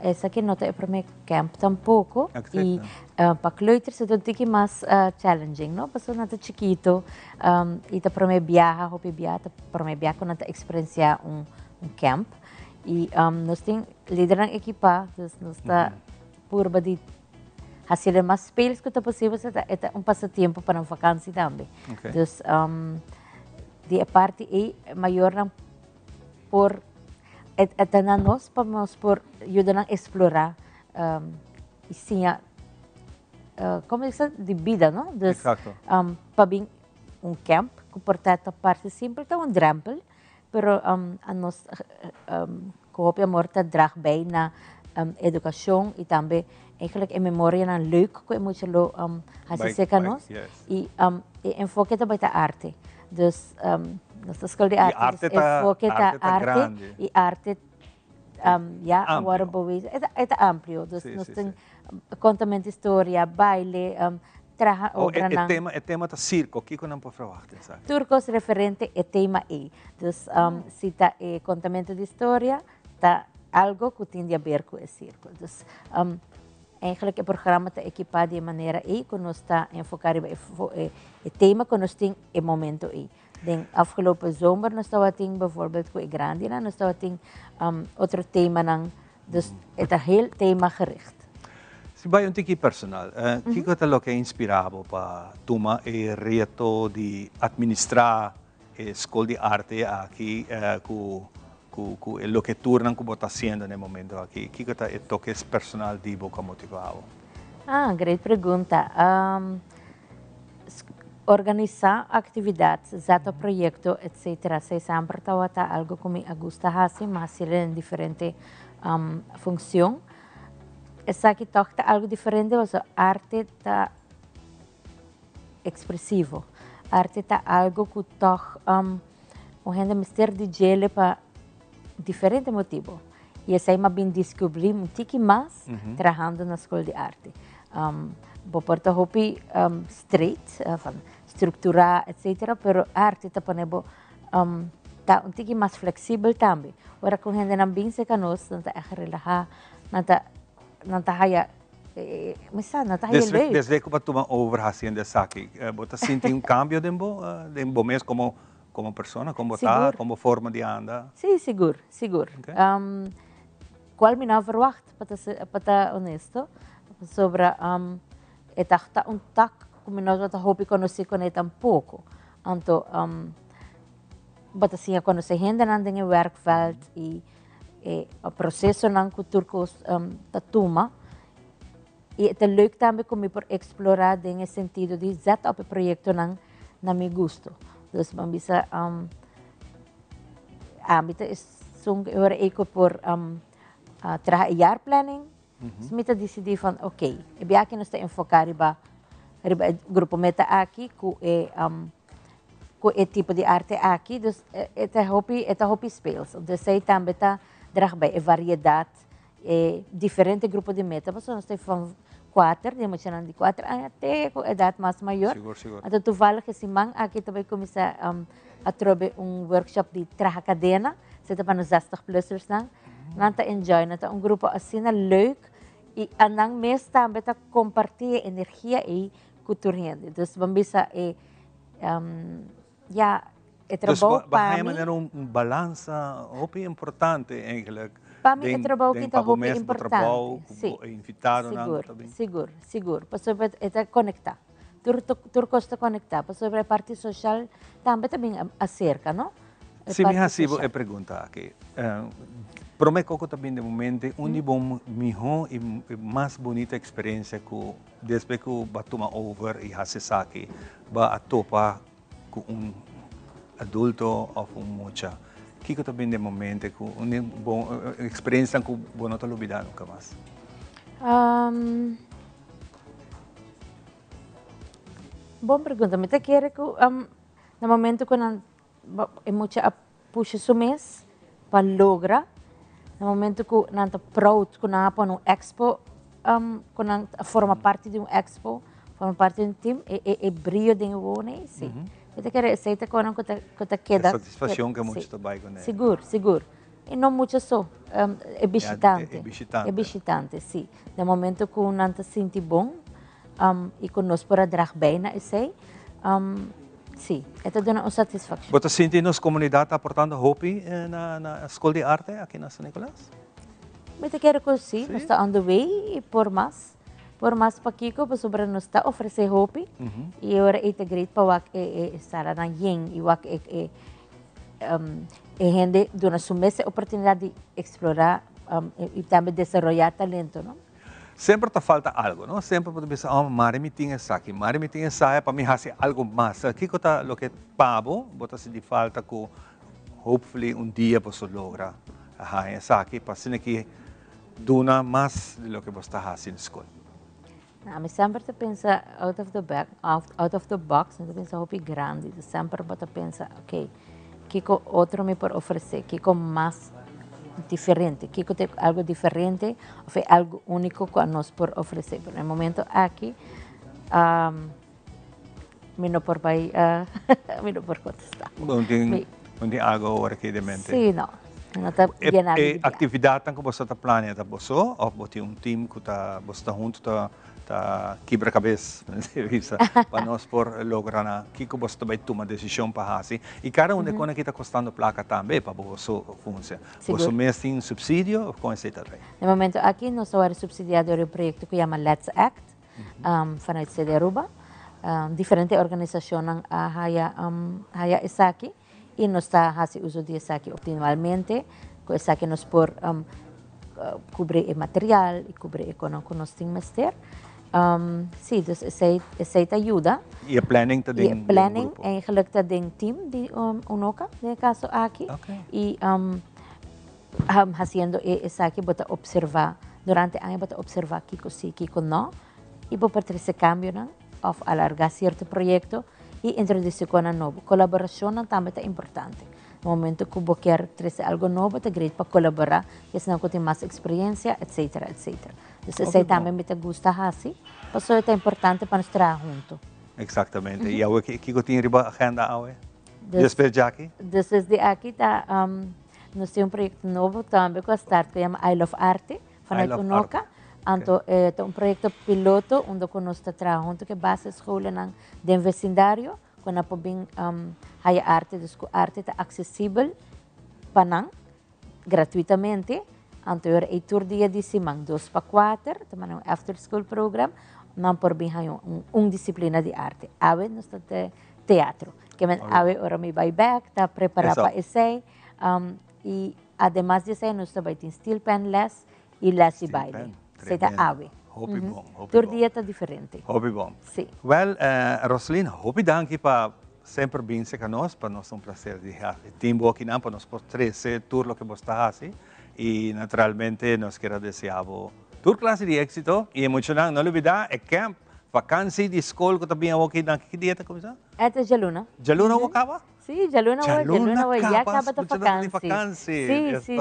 Essa aqui não é para mim camp tampouco. E para kleuters é um pouco mais challenging, não? Porque não é chiquito. E para mim viajar, para mim viajar quando experienciar camp. E nós temos líder na equipa, nós está por de fazer mais spells que é possível, é passatempo para uma vacância também. Então, de parte é maior por até nós vamos por ajudar a explorar sim como é que de vida, não? Exato. Para bem camp que portanto parte simples é drempel, pero a nós coopia morta drag bem na educação e também eigenlijk in memória na leuk que é muito lo hace nós e enfoque também da arte. Dus nossa escola de arte enfoque da arte e arte agora é amplo. Dus nós temos contamento história, baile, traja obra na. É tema da circo, que não pode falar, sabe? Turcos referente é tema e. Dus se tá contamento de história, tá algo que tem a ver com o circo. Dus eigenlijk o programa está equipado de maneira e que nós está enfocado o tema que nós temos no momento e. Den afgelopen zomer nós estava tendo bijvoorbeeld com o grande, nós estava tendo outro tema nang, dus het heel tema gericht. Se vai tipo personal, que é que é inspirável para tomar o reto de administrar a escola de arte aqui com o que turnan como está sendo no momento aqui? Que é o toque personal de boca motivado? Grande pergunta. Organizar atividades, exato projeto, etc. Se sempre está algo que me gusta fazer, mas em diferente função. Essa aqui toca algo diferente, mas a arte está expressivo. A arte está algo que toca o gente mister de gele para diferente motivo. E essa aí bem descobrir um pouco mais trabalhando na escola de arte. Vou portar hopi straight, estruturar, etc. Pero a arte está ponendo tá um pouco mais flexível também. Ora com gente não bem se canos, não está relaxar, não está haya, mas não está haya lei. Desde que tu over haciendo essa aqui, você sente cambio de mesmo como pessoa, como tá, como forma de andar? Sim, seguro. Okay. Qual me não verwacht, para honesto, sobre tá tac como nós vamos hopi conhecer com ele tampouco. Então, bota assim conhecer gente na dentro do werkveld e o processo não que turcos toma e é leuk também como por explorar em sentido de zet op o projeto na me gusto. Dus man bisa ambita is sung ora eco por trabalhar jaarplanning. Smita decidi van oké, e aqui nós está enfocar riba grupo meta aqui com o tipo de arte aqui, dus eta hobby spels. Dus sei também tá dragbai e variedade diferente grupo de meta, mas nós temos van 4, de emocional de 4 até com idade mais maior. Seguro. Então toevallig que se man aqui também começa a trobe workshop de traja cadena, se tá para nos 60 plussers na. Nanta enjoy, nanta un grupo assim na leuk. E anang mes também tá compartilha energia e culturando. Então, vamos bisa ja, het Dus trabalho we para gaan mim. er een balans, hoop importante eigenlijk. Para mim, het trabalho que está muito Trabalho, importante. Sim. invitado Seguro. Para sobre é conectar. Tur costa conectar. Para sobre a parte social também acerca, não? Sim, me hasibo é pergunta aqui. Prometo que também de momento bom melhor e mais bonita experiência que depois que batuma over e hasisaki ba atopa com adulto ou mocha. Kiko também de momento que bom experiência que bom não olvidar nunca mais. Boa pergunta. Me te quer que no momento que é muita puxa o mês para lograr. No momento que nós estamos proud que nós estamos no expo, que nós forma parte de expo, forma parte de time, é brilho de um sim. Eu quero aceitar que te queda. Satisfação que muito trabalho com ele. Seguro. E não muito só, é visitante. É visitante, sim. No momento que nós te sente bom, e que nós podemos drag bem na essay, sim, ito doon ang satisfaction. Você sente nos comunidade aportando hopi na escola de arte aqui na San Nicolas? Me te quero que sim, nós está on the way por mais pakiko, para sobre nós está oferecer hopi, e agora é great para wak estar na yeng e wak gente doon sumese oportunidade de explorar e também desenvolver talento, não? Sempre te falta algo, não? Sempre pode pensar, mari me tinha aqui, mari me tinha essa para me fazer algo mais. Aqui que tá, lo que pabo, bota se de falta que hopefully dia posso lograr essa aqui para ser que duna mais de lo que você está fazendo na escola. Não, sempre te pensa out of the box, não te pensa hopi grande, sempre bota pensa, ok, que outro me pode oferecer, que mais diferente, que tem algo diferente, ou algo único que nós por oferecer. Por no momento aqui, me não por vai, me não por contestar. Não tem algo agora aqui de mente. Sim, não. Não está bem nada. Atividade que você está planeando, você ou você um time que você está junto tá quebra-cabeça para nós por lograr na que você vai tomar decisão para fazer e cada quando que está custando placa também para você funcionar você mesmo tem subsídio ou com esse também no momento aqui nós somos subsidiado do projeto que chama Let's Act vanuit CD Aruba diferente organização haya essa aqui e nós está fazendo uso de essa aqui optimalmente com essa aqui nós por cobrir material e cobrir econômico nós temos ter sim, dus essa ajuda. E a planning também. E a planning eigenlijk também team de unoka, no caso aqui. E fazendo essa aqui, bota observar durante ano, bota observar kiko sim, kiko não, e bota ter esse cambio, não, ou alargar certo projeto e introduzir com a novo. Colaboração também é importante. No momento que você quer trazer algo novo, é great para colaborar, porque senão você tem mais experiência, etc, etc. Então, isso também me gusta assim, porque é importante para nós trabalhar juntos. Exatamente. E agora que eu tenho a agenda agora? Depois de aqui? Depois de aqui, nós temos projeto novo também que start, que chama I Love Arte, vanuit Unoka. Então, é projeto piloto, onde nós estamos trabalhando junto, que é base escola do vecindário, quando podem haya arte, dus arte está acessível para gratuitamente. Então, é tour dia de semana, 2 para 4, também um after school program, não por bem disciplina de arte. Ave nós está teatro, que ave ora me vai back, está preparado para essay, e además de essay nós também tem steel pen less e less de baile. Seita ave. Hobby bom. Tour dia está diferente. Hobby bom. Sim. Well, Roslyn, hobby danke para sempre bem ser conosco, para nós um prazer de tempo aqui para nós por trazer tudo o que você está fazendo. E naturalmente nós queremos desejar toda classe de êxito e emocionante. Não olvidar, é camp, vacância de escola que também é aqui na que dia está começando? É Jaluna. Jaluna o acaba? Sim, Jaluna já acaba da vacância. Sim.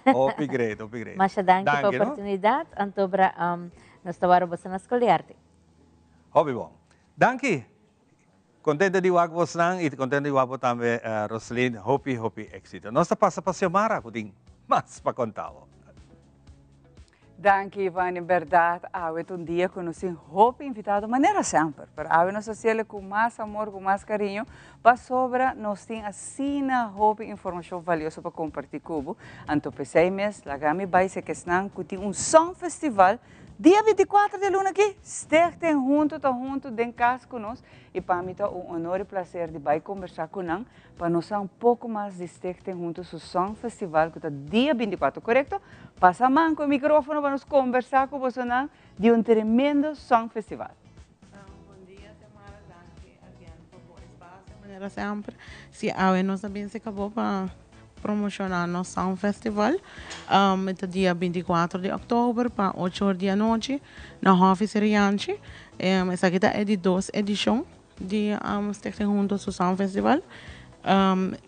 Upgrade. Mas danke pela oportunidade, então nós trabalhamos na escola de arte. Hobby bom. Danke. Contente de wag você e contente de wag também Roslyn, hopi êxito. Nós passa para Xiomara, Puting. mas para contá-lo. Danke, Ivan. Em verdade, é um dia que nós temos invitado de maneira sempre. Para a nós fazer com mais amor, com mais carinho, para sobre nós temos assim informação valiosa para compartilhar com você. Então, pensei mesmo, lá vai ser que tem um som festival dia 24 de luna aqui, estejam junto dentro casa conosco e para mim é um honor e prazer de conversar com nós para nós um pouco mais de estejam juntos o Som Festival que está dia 24, correto? Passa a mão com o microfone para nós conversar com você de um tremendo Som Festival. Bom dia, Tamara, danke again por o espaço, de maneira sempre. Se a nós também se acabou para promocionar no Sound Festival. É dia 24 de outubro, para 8 horas da noite, na Hofi Serianchi. Essa aqui é de 2 edições de Stichting Juntos o Sound Festival.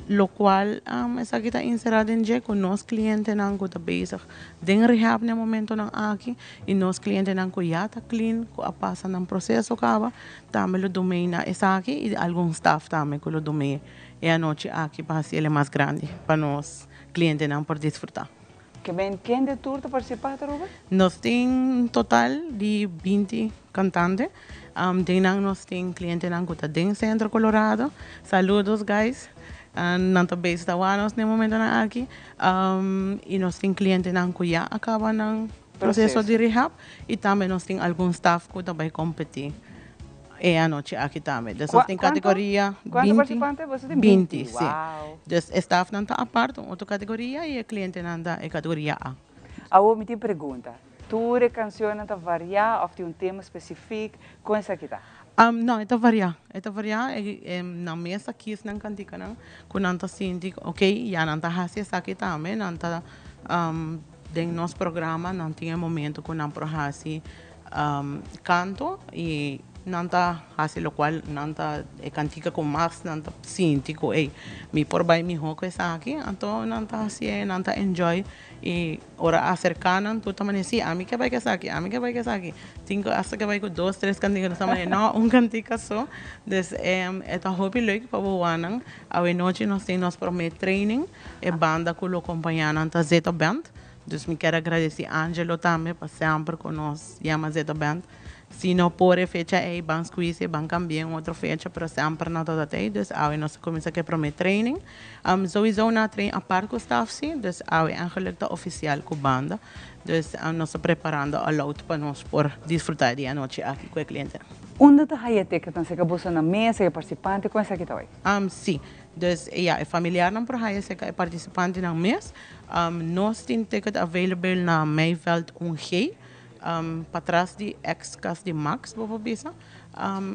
Lo qual essa aqui está inserada em dia com nossos clientes não que está bezig den rehab no momento não aqui e nossos clientes não que já está clean que a passa no processo acaba também o domain na essa aqui e algum staff também que o domain é a noite aqui para ser ele mais grande para nós clientes não por desfrutar. Que bem, quem de tour está participando, Ruben? Nós temos um total de 20 cantantes. Nós temos clientes que estão dentro do Centro Colorado. Saludos, guys. Não estou bem estados no momento aqui. E nós temos clientes que já acabam no processo de rehab. E também nós temos alguns staff que também competem. É a noite aqui também. Nós temos categoria 20. Quantos participantes você tem? 20, sim. Wow. O staff não está a parte, outra categoria, e o cliente não está em categoria A. Eu me pergunta, tour e canção está variar ou tem um tema específico? Com essa aqui está? Não, está variar. Está variar. Na mesa aqui, não cantica, não. Quando não está sentindo, ok, já não está fazendo isso aqui também, não está dentro do nosso programa, não tem momento que não fazer canto e não está fazendo o qual não está cantica com mais, não está sentindo, ei, me por bem me roco isso aqui, então não está assim, não está enjoy e ora acercanan tu também assim, a mim que vai que aqui, a mim que vai que aqui, tenho essa que vai com 2, 3 canticas também, não, cantica só, dus é tão hobby leuk para o ano, a noite nós temos nosso primeiro training, é banda que o acompanham na Zeta Band, dus me quero agradecer a Angelo também para sempre com nós, chama Zeta Band. Se não por fecha é bang squeeze bang cambiar outra fecha para sempre na toda day dus ao nós começa que promet training sowieso na trein a parte com staff sim dus ao eigenlijk da oficial com banda dus nós preparando a lot para nós por desfrutar de a noite aqui com o cliente. Onde está a ticket então se acabou na mesa e participante com essa aqui também? Sim, dus ja, é familiar não por aí se é participante na mesa nós tem ticket available na Mayveld 1G para trás de ex-cas de Max, vou bisa.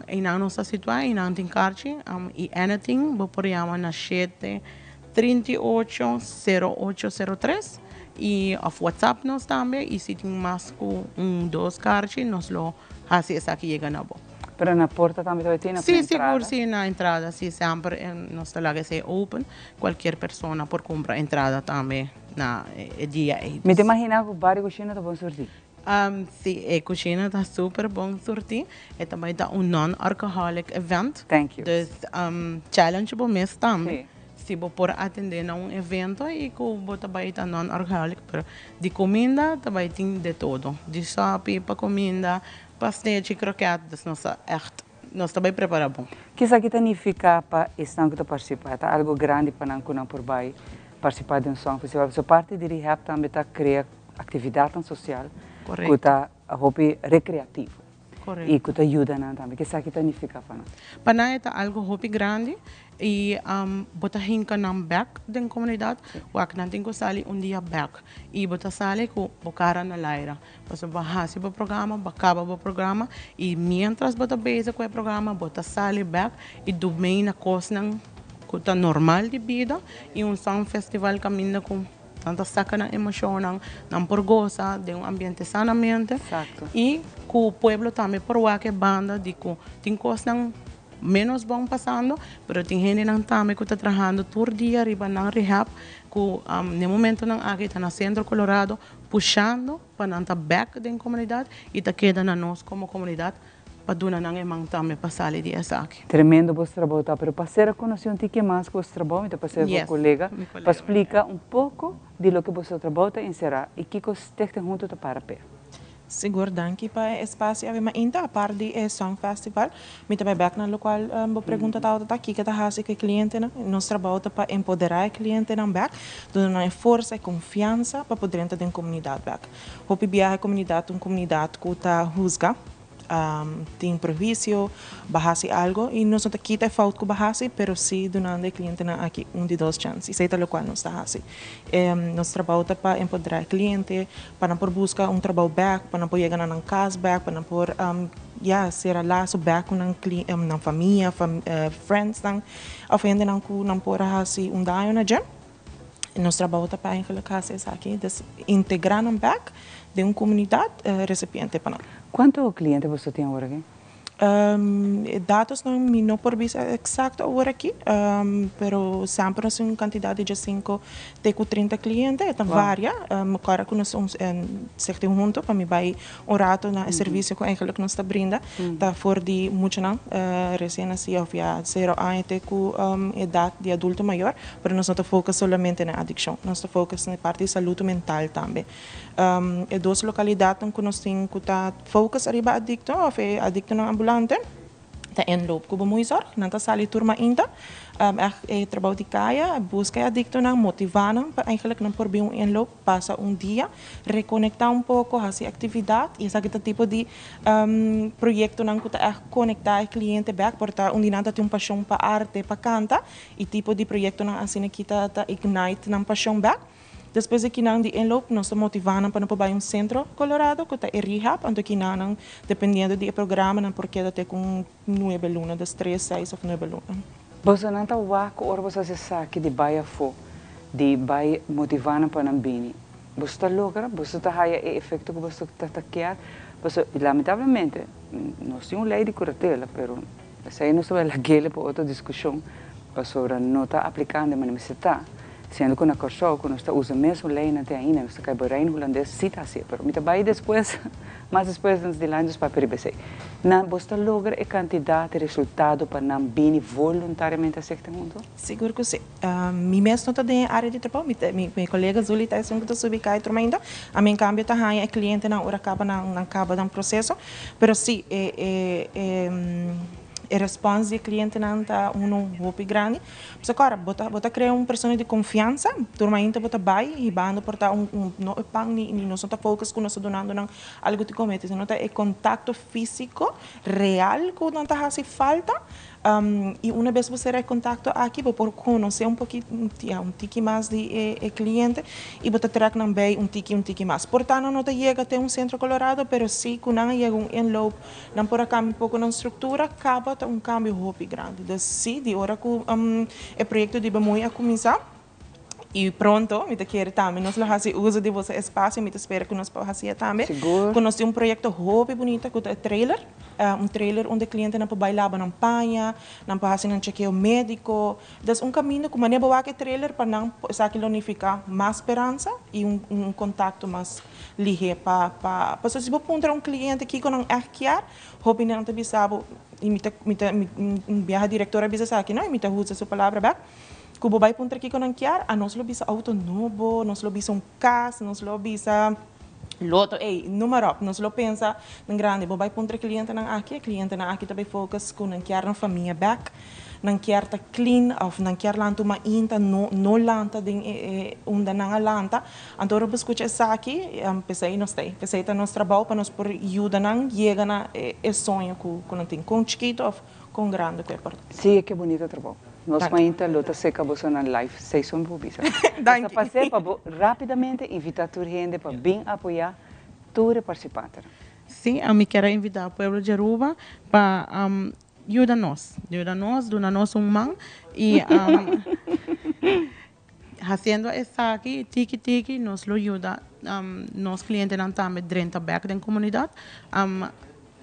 E na nossa situação, e não tem carte, e anything, vou por aí na 738-0803. E of WhatsApp nós também, e se tem mais com 2 cartas, nós lo fazemos aqui chega na boa. Pero na porta também tem na entrada? Sim, seguro, sim, na entrada, sim, sempre nós temos que open, qualquer pessoa por comprar entrada também na dia. Me imagina que o bar e cozinha tá bom sortir? Sim, a cozinha está super bom sortir. É também está non-alcoholic event. Thank you. Dus challenge para mês também. Se você por atender a evento e que você também está non-alcoholic, pero de comida também tem de todo. De sopa, para comida, pastel, croquetes, nós também preparamos. O que isso aqui significa para esse ano que participar? É algo grande para não por baixo participar de som festival. A parte de rehab também está criando atividade social. Correto. Que está hobby recreativo. Correto. E que te ajuda também. Que isso aqui significa para nós? Para nós é algo hobby grande e bota hinka na back da comunidade. O que não tem que sair dia back e bota sair com o cara na laira. Você vai fazer o programa, acaba o programa e mientras bota base com o programa, bota sair back e do meio na coisa que está normal de vida e som festival caminha com tanta saca na emoção, não por goza de ambiente sanamente. Exacto. E que o povo também por que banda de que tem coisas menos bom passando, mas tem gente também que está trabalhando todo dia arriba na rehab, que no momento não aqui está no Centro Colorado, puxando para não estar back da comunidade e está quedando nós como comunidade paduna nang emang tame pasali di asaki. Tremendo vuestro trabalho, tá? Pero para conhecer um pouquinho mais com vuestro trabalho, então para Yes, colega, mi colega. para explicar um pouco de lo que vuestro trabalho está encerrado e que vocês junto tá para pé. Sigur, danke pa espaço ave ma inta a par di Song Festival. Mi também back na local bo pergunta tá outra aqui que tá hasi que cliente na nosso trabalho tá para empoderar o cliente na back, dando força e confiança para poder entrar em comunidade back. Hopi biar a comunidade que tá rusga tem improviso, bahasi algo e nós não quita falta com bahasi, pero sim donando o cliente na aqui de dois chances. Isso é tal qual nós está assim. Nós trabalho para empoderar o cliente, para não buscar trabalho back, para não chegar na casa back, para não por ser laço back com na família, friends nang, of ainda não por assim daio na jam. Nós trabalhamos para colocar isso aqui, integrar no back de uma comunidade recipiente para nós. Quanto cliente você tem agora aqui? Dados não por visa exato agora aqui, pero sempre é uma quantidade de 5 até 30 clientes, então varia. Agora que nós certo junto para me vai rato na serviço que eigenlijk nós está brinda, tá for de muito não, recém assim of já 0 anos até com idade de adulto maior, pero nós não foca somente na adicção, nós está foca na parte de saúde mental também. Duas localidades que nós temos que tá focus arriba adicto, of adicto na ambulante, tá enloop que vamos usar, nanta sali turma ainda, trabalho de caia, busca adicto na motivando, eigenlijk não por bem enloop, passa dia, reconectar pouco, fazer atividade, e esse tipo de projeto não que tá conectar o cliente back, porque onde nada tem paixão para arte, para cantar, e tipo de projeto não assim que tá ignite na paixão back. Depois aqui não de enloop, nós estamos motivando para ir centro Colorado, que está em rehab, então aqui não, dependendo do programa, não porque até com 9 lunas, das 3, 6 ou 9 lunas. Você não está waco, ou você se sabe de baia fo, de baia motivando para não bini. Você está logra, você está aí o efeito que você está taquear, você lamentavelmente, nós temos lei de curatela, pero essa aí não se vai laguear para outra discussão, sobre não está aplicando de maneira está. Sendo que na Kosovo, quando está usando mesmo lei na ainda, nós está caindo holandês, sim está assim, mas me vai depois, mais depois dos anos para perceber. Não, você logra a quantidade de resultado para não vir voluntariamente a secta mundo? Seguro que sim. Mi mesmo está em área de trabalho, meu colega Zuli está sempre que subir cá e turma ainda, a minha cambio está aí, cliente na hora acaba no processo, mas sim, a resposta do cliente não está muito grande. Mas agora, bota criar uma pessoa de confiança, turma ainda bota vai e bando portar não não só focus que nós donando algo de comete, não é contato físico real que não está fazendo falta. E uma vez você tem contato aqui, por conhecer um pouquinho, tique mais de cliente e você terá que também um tique mais. Portanto, não chega até centro Colorado, mas sim, quando chega enloop, não por cambio um pouco na estrutura, acaba cambio muito grande. Então, sim, de hora que o projeto de Bamoia começar, e pronto, me quero também, nós fazemos uso de vosso espaço, me espero que nós possamos fazer também. Seguro. Nós temos projeto muito bonito, que é trailer, trailer onde o cliente não pode bailar na panha, não pode fazer um chequeio médico. Então, caminho que maneira boa que trailer para não unificar mais esperança e contato mais ligeiro para se você encontrar cliente que não é arquear, hobby não te sabe, e minha diretora diz aqui, não, me usa sua palavra back. Kubo vai punta aqui com anquiar, a nós lo bisa auto novo, nós lo bisa casa, nós lo bisa loto, número, nós lo pensa ng grande, bo vai punta cliente na aqui também focus com anquiar na família back, nanquiar ta clean of nanquiar lanto mainta no lanta ding unda nanga lanta, antoro buscucha saki, pensei tá nos trabalho para nós por ajuda nang chega na sonho com não tem com chiquito of com grande que é por. Sim, que bonito trabalho. Nós ainda luta seca você na live, seis são bobis. Essa passei para rapidamente invitar a gente para bem apoiar todos os participantes. Sim, eu me quero invitar o povo de Aruba para ajudar-nos mão e fazendo isso aqui, tiki, nos ajuda, nos clientes não também dentro da comunidade,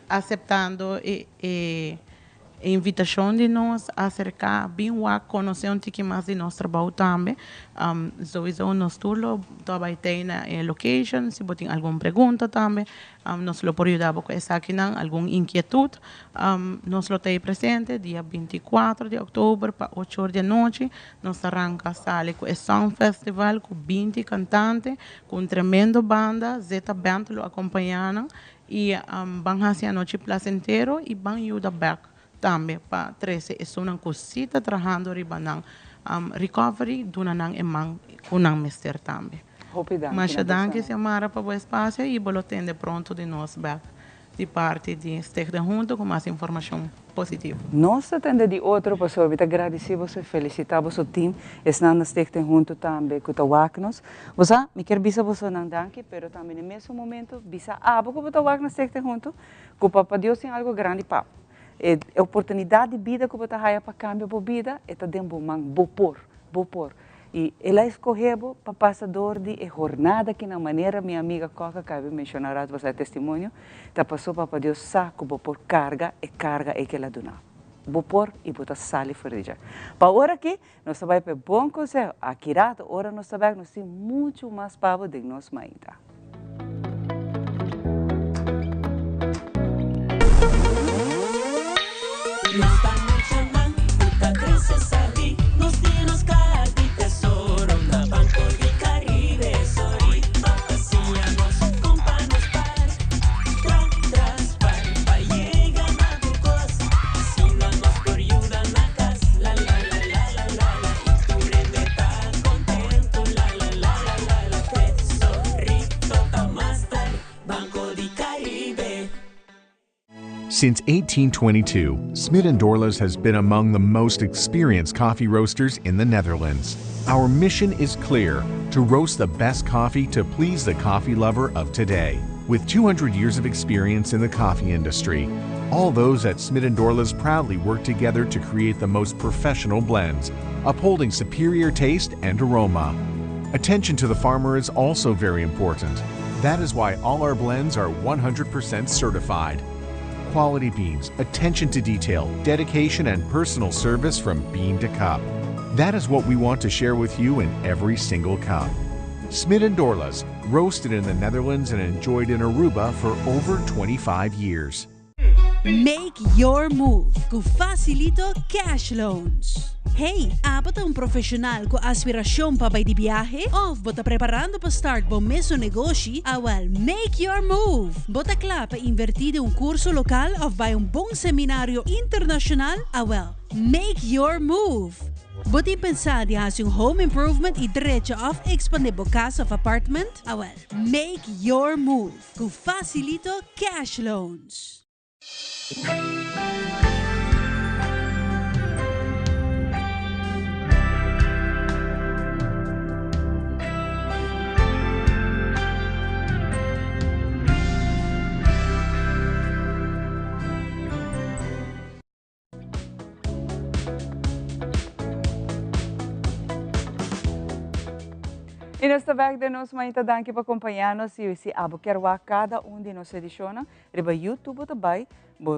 aceitando invitação de nós a acercar bem a conhecer um pouquinho mais de nosso trabalho também. Sowieso nós tudo também tem na location, se você tem alguma pergunta também, nós lo podemos ajudar com essa aqui, alguma inquietude, nós lo tem presente dia 24 de outubro para 8 horas da noite, nós arranca sale com o Sound Festival com 20 cantantes, com uma tremenda banda, Zeta Band lo acompanhando e vão fazer a noite placentero e vão ajudar back também para 13 é uma cosita trabalhando riba ng recovery duna nang emang kunang mister também. Mas danke se amara para o espaço e bolo tende pronto de nós back de parte de estar junto com mais informação positiva. Nós tende de outro pessoa, eu agradecer você, felicitar você o time, estão na estar junto também com o Wagnos. Você, me quer bisa você não danke, pero também no mesmo momento bisa abo com o Wagnos estar junto, com o Papa Deus tem algo grande para. A oportunidade de vida que você tem para cambiar a vida é também bopor. E ela escolheu para passador de jornada que na maneira minha amiga Coca que eu mencionará você testemunho, tá passou para Deus saco bopor carga é que ela dona. Bopor e botar sali fora. Para hora aqui nós vai para bom conselho, aqui rato hora nós sabemos nós tem muito mais pavo de nós mainta. Nos estamos chamando, puta cresce ali. Nos dinos cara de tesouro na Banco de Caribe. Sorry, papaciamos, compa nos paz. Tras, pa llega na tu cosa. Asina nos por ayuda na casa. La. Y tu rende tá contento. La. Tesorito, ta más tarde. Banco de Caribe. Since 1822, Smit & Dorlas has been among the most experienced coffee roasters in the Netherlands. Our mission is clear: to roast the best coffee to please the coffee lover of today. With 200 years of experience in the coffee industry, all those at Smit & Dorlas proudly work together to create the most professional blends, upholding superior taste and aroma. Attention to the farmer is also very important. That is why all our blends are 100% certified. Quality beans, attention to detail, dedication, and personal service from bean to cup. That is what we want to share with you in every single cup. Smit & Dorlas, roasted in the Netherlands and enjoyed in Aruba for over 25 years. Make your move com Facilito Cash Loans. Hey, apat ang profesional com aspirasyon pa bay di biyahe? Of bota preparando pa start bom mesmo negócio? Awal, make your move. Bota kla pa invertir un curso local of bay un bom seminário internacional? Awal, make your move. Bota pensar de hacer un home improvement e direito of expandir bo casa of apartment? Awal, make your move com Facilito Cash Loans. E nesta vez de nós, muito danke para acompanhar-nos e se aboquerwa cada de nossas edições, riba YouTube também,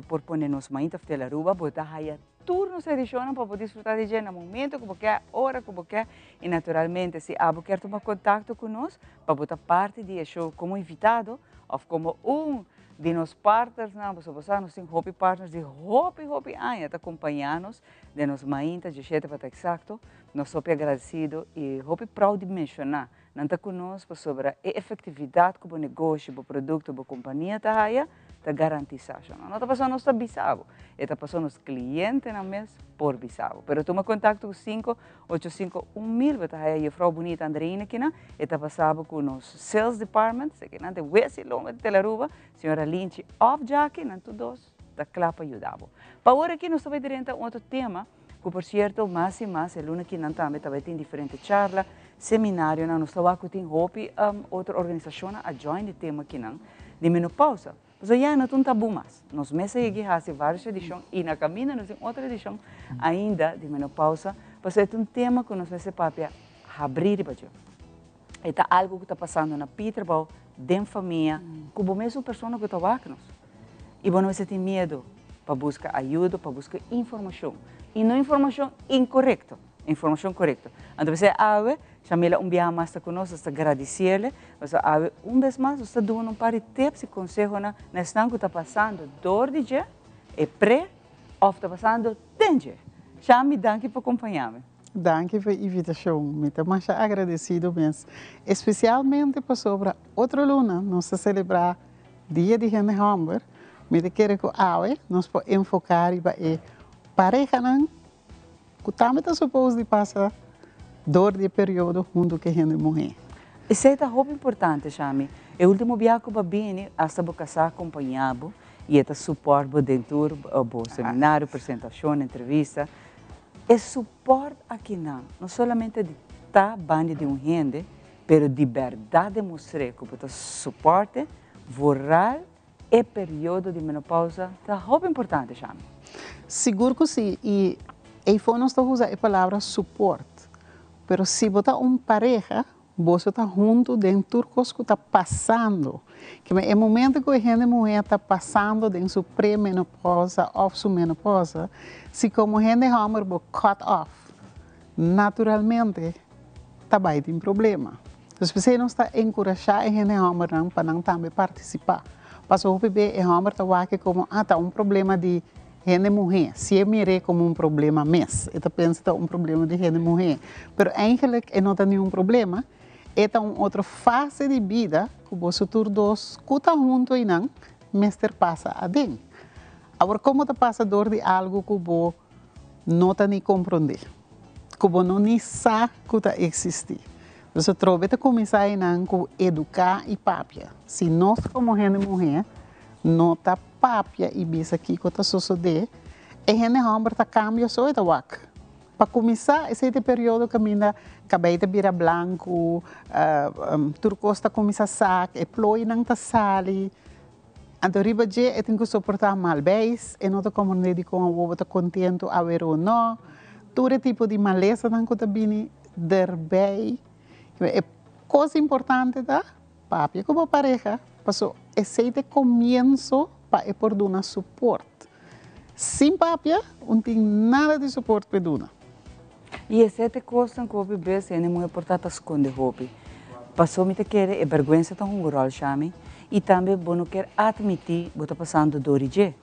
por poner-nos muito na rua, botar aí todas as edições para poder desfrutar de no momento que você hora que você e naturalmente se aboquer tomar contato conosco para botar parte de show como invitado ou como de nos partners, você nós temos Hopi partners de Hopi anos acompanhando-nos de nos mainta de jeito para exato, nós somos agradecidos e Hopi proud de mencionar, não está conosco sobre a efetividade que o negócio, o produto, a companhia está garantizado. Não está passando nos bisavo, está passando nos clientes na mês por bisavo. Pero toma contato com 585-1000, está aí a Frau Bonita Andreina aqui, está passando com os sales department, que não tem Wesi longa de Telaruba, senhora Lynch of Jackie, não todos está claro para ajudar. Para agora aqui nós vamos direto a outro tema, que por certo mais e mais, a luna aqui não também tem diferentes charlas, seminários, nós estamos com Hopi, outra organização a join de tema aqui de menopausa. Então, já não tem tabu mais. Nós meses aqui fazemos várias edições e na caminho nós temos outra edição ainda de menopausa. Porque é um tema que nós meses para abrir para é algo que está passando na Peterborough, dentro da família, como mesmo pessoa que está aqui. E você tem medo para buscar ajuda, para buscar informação. E não informação incorreta, informação correta. Então, você ave, chamela viaje mais conosco, está agradecer-lhe, você ave vez mais, você dá um par de tips e conselhos na questão que está passando dor de dia, é pré, ou está passando danger. Chame, danke por acompanhar-me. Danke pela invitação, me estou mais agradecido mesmo. Especialmente para sobre outra luna, nós celebrar Dia de Hammer, me quero que nós podemos enfocar em pareja que também está suposto de passar dor de período junto com a gente mulher. Isso é muito importante, Chame. O último viagem que eu vim, hasta eu casar acompanhado, e é suporte dentro do seminário, apresentação, entrevista. É suporte aqui não somente de estar bando de gente, mas de verdade mostrar que o suporte voral e período de menopausa é muito importante, Chame. Seguro que sim, e aí foi nós usar a palavra suporte. Mas se você uma pareja, você está junto dentro das coisas que está passando. Que é o momento que a gente mulher está passando dentro sua pré-menopausa ou sua menopausa, se como a gente homem cut off, naturalmente, também tem problema. Então, se você não está encorajando a gente homem para não também participar, para o bebê a homem está como tá um problema de gente mulher, se eu mirei como um problema mesmo, eu penso que é um problema de gente mulher, mas eigenlijk não tem nenhum problema, é uma outra fase de vida que você todos escuta junto e não, mestre passa a dentro. Agora, como te passa dor de algo que você não está nem compreender, que você não nem sabe que está existir. Você trova que começar a educar e papia. Se nós como gente mulher, não está papia e bisa aqui que está sucedendo, a gente homem está cambia só e wak. Para começar, esse período que ainda cabelo vira branco, turcosta começa a sac, e ploi não está sali. Então, riba de eu tenho que suportar mal bem, e não estou compreendendo com o outro contento a ver ou não. Todo tipo de maleza não está vindo daí. É coisa importante da papia como pareja, passou esse começo para por dar suporte. Sem papia, não tem nada de suporte para dar. E essa coisa que o bebê é muito importante esconder roupa. Passou me querer é vergonha tão grande, chame, e também não quer admitir que está passando dor de dia.